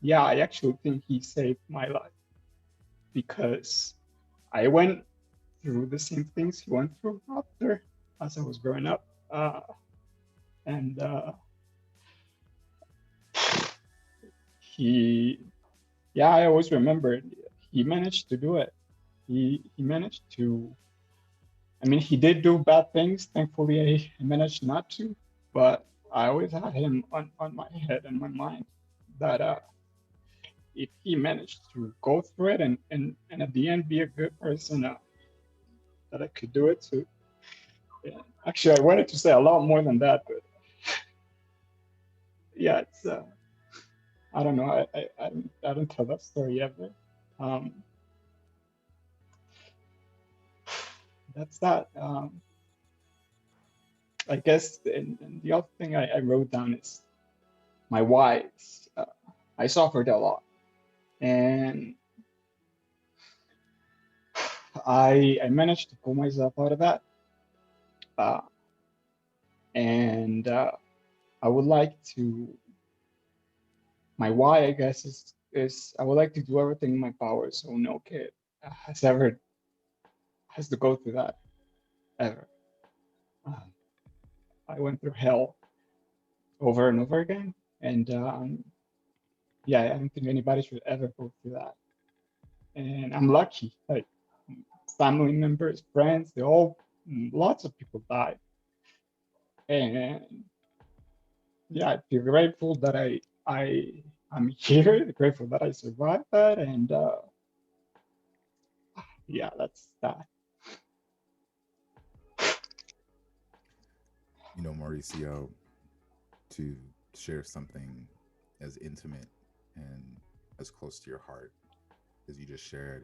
yeah, I actually think he saved my life because I went through the same things he went through after as I was growing up. And I always remember he managed to do it. He managed to, I mean, he did do bad things. Thankfully, I managed not to, but I always had him on my head and my mind that if he managed to go through it and at the end be a good person, that I could do it too. Yeah. Actually, I wanted to say a lot more than that, but yeah, it's I don't know. I don't tell that story ever. That's that. I guess and the other thing I wrote down is my whys. I suffered a lot, and I managed to pull myself out of that. And I would like to. My why, I guess, is I would like to do everything in my power so no kid has to go through that ever. I went through hell over and over again, and yeah, I don't think anybody should ever go through that. And I'm lucky, like family members, friends, lots of people died, and yeah, I feel grateful that I'm here, grateful that I survived that, and yeah, that's that. You know, Mauricio, to share something as intimate and as close to your heart as you just shared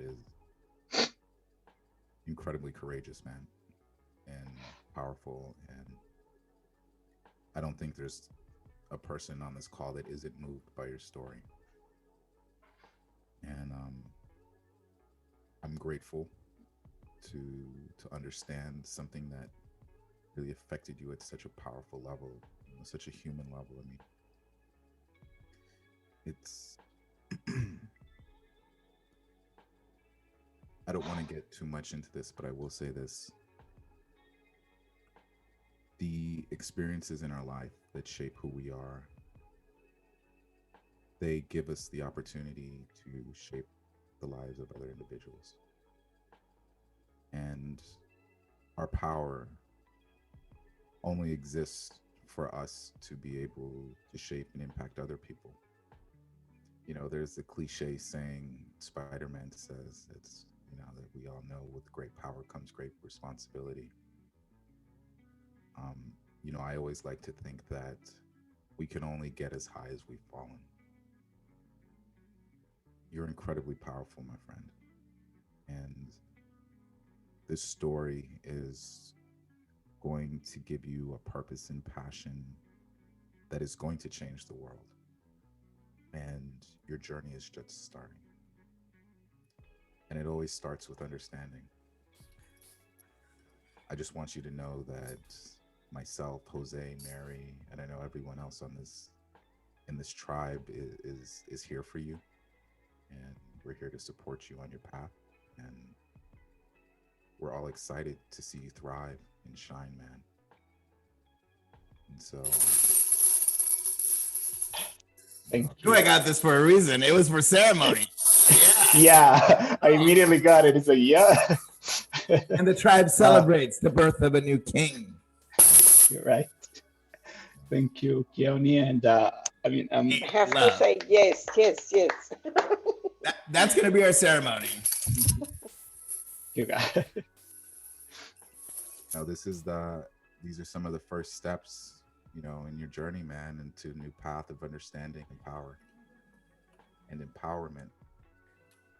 incredibly courageous, man, and powerful. And I don't think there's a person on this call that isn't moved by your story. And I'm grateful to understand something that really affected you at such a powerful level, such a human level. I mean, it's I don't want to get too much into this, but I will say this. The experiences in our life that shape who we are, they give us the opportunity to shape the lives of other individuals. And our power only exists for us to be able to shape and impact other people. You know, there's the cliche saying Spider-Man says, it's, you know, that we all know with great power comes great responsibility. You know, I always like to think that we can only get as high as we've fallen. You're incredibly powerful, my friend. And this story is going to give you a purpose and passion that is going to change the world. And your journey is just starting. And it always starts with understanding. I just want you to know that myself, Jose, Mary, and I know everyone else on this in this tribe is here for you. And we're here to support you on your path. And we're all excited to see you thrive and shine, man. And so Thank You I got this for a reason. It was for ceremony. Yeah, I immediately got it. It's a yeah. And the tribe celebrates the birth of a new king. You're right. Thank you, Keone. And I mean, I have to say yes. That's going to be our ceremony. You got it. Now, these are some of the first steps, you know, in your journey, man, into a new path of understanding and power and empowerment.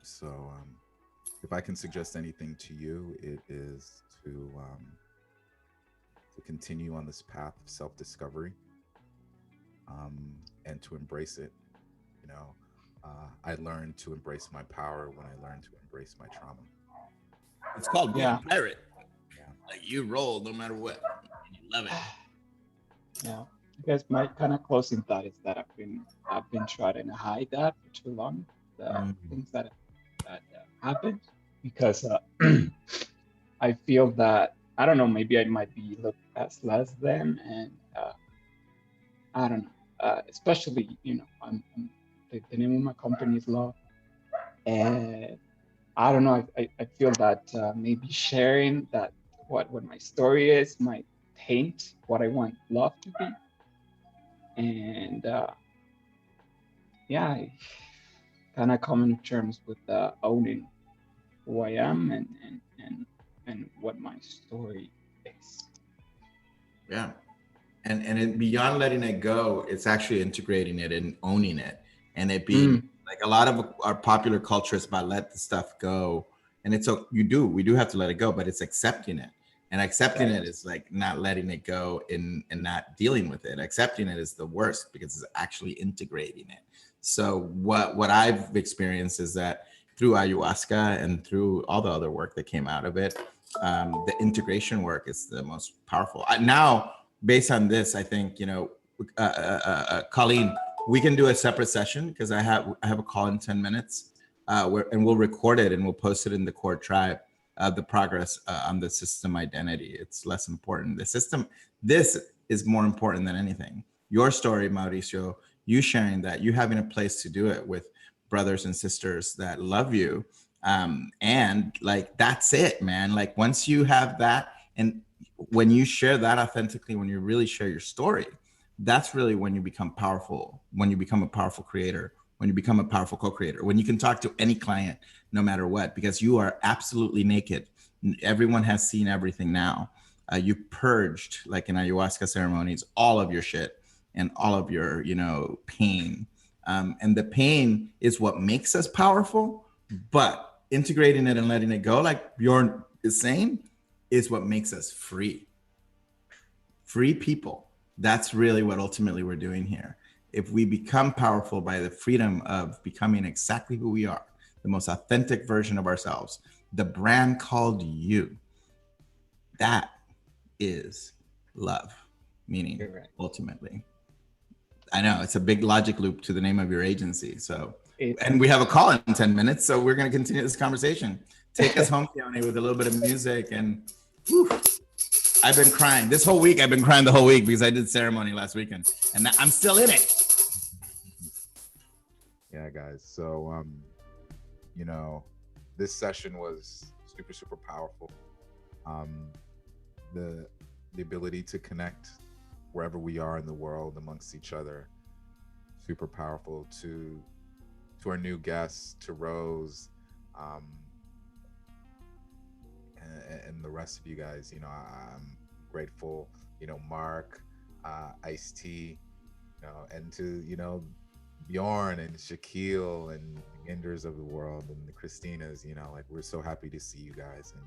So if I can suggest anything to you, it is to continue on this path of self-discovery and to embrace it. You know, I learned to embrace my power when I learned to embrace my trauma. It's called being a pirate. Yeah. Like you roll no matter what. And you love it. Yeah. I guess my kind of closing thought is that I've been trying to hide that for too long. The things that happened, because I feel that, I don't know, maybe I might be looked as less than, and I don't know, especially, you know, I'm the name of my company is Love, and I don't know, I feel that maybe sharing that what my story is might taint what I want Love to be, and yeah, I kind of come in terms with owning who I am and what my story is. Yeah. And beyond letting it go, it's actually integrating it and owning it. And it being like a lot of our popular culture is about let the stuff go. And it's we do have to let it go, but it's accepting it. And accepting it is like not letting it go and not dealing with it. Accepting it is the worst because it's actually integrating it. So what I've experienced is that through ayahuasca and through all the other work that came out of it, the integration work is the most powerful. Now, based on this, I think, you know, Colleen, we can do a separate session because I have a call in 10 minutes and we'll record it and we'll post it in the core tribe. The progress on the system identity. It's less important. The system, this is more important than anything. Your story, Mauricio, you sharing that, you having a place to do it with brothers and sisters that love you. And like, that's it, man. Like once you have that, and when you share that authentically, when you really share your story, that's really when you become powerful, when you become a powerful creator, when you become a powerful co-creator, when you can talk to any client, no matter what, because you are absolutely naked. Everyone has seen everything now. You purged, like in ayahuasca ceremonies, all of your shit and all of your, you know, pain. And the pain is what makes us powerful, but integrating it and letting it go, like Bjorn is saying is what makes us free. Free people. That's really what ultimately we're doing here. If we become powerful by the freedom of becoming exactly who we are, the most authentic version of ourselves, the brand called you, that is love, meaning Correct. ultimately. I know it's a big logic loop to the name of your agency. So, It- and we have a call in 10 minutes. So we're going to continue this conversation. Take us home, Keone, with a little bit of music. And whew, I've been crying this whole week. I've been crying the whole week because I did ceremony last weekend and I'm still in it. Yeah, guys. So, you know, this session was super, super powerful. The ability to connect wherever we are in the world amongst each other, super powerful. To our new guests, to Rose, and the rest of you guys. You know, I'm grateful. You know, Mark, Ice T, you know, and to, you know, Bjorn and Shaquille and the Inders of the world and the Christinas, you know, like, we're so happy to see you guys, and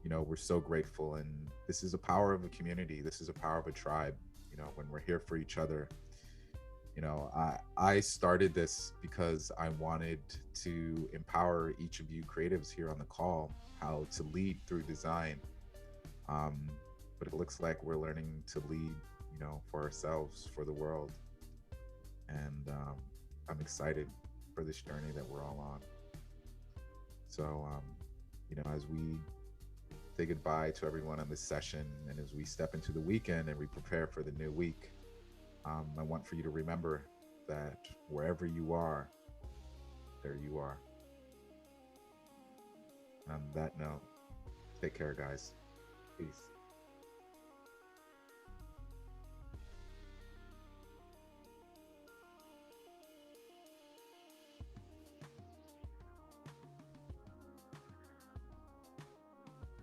you know, we're so grateful. And this is a power of a community. This is a power of a tribe, you know, when we're here for each other. You know, I started this because I wanted to empower each of you creatives here on the call how to lead through design. But it looks like we're learning to lead, you know, for ourselves, for the world. And I'm excited for this journey that we're all on. So, you know, as we say goodbye to everyone on this session, and as we step into the weekend and we prepare for the new week, I want for you to remember that wherever you are, there you are. On that note, take care, guys. Peace.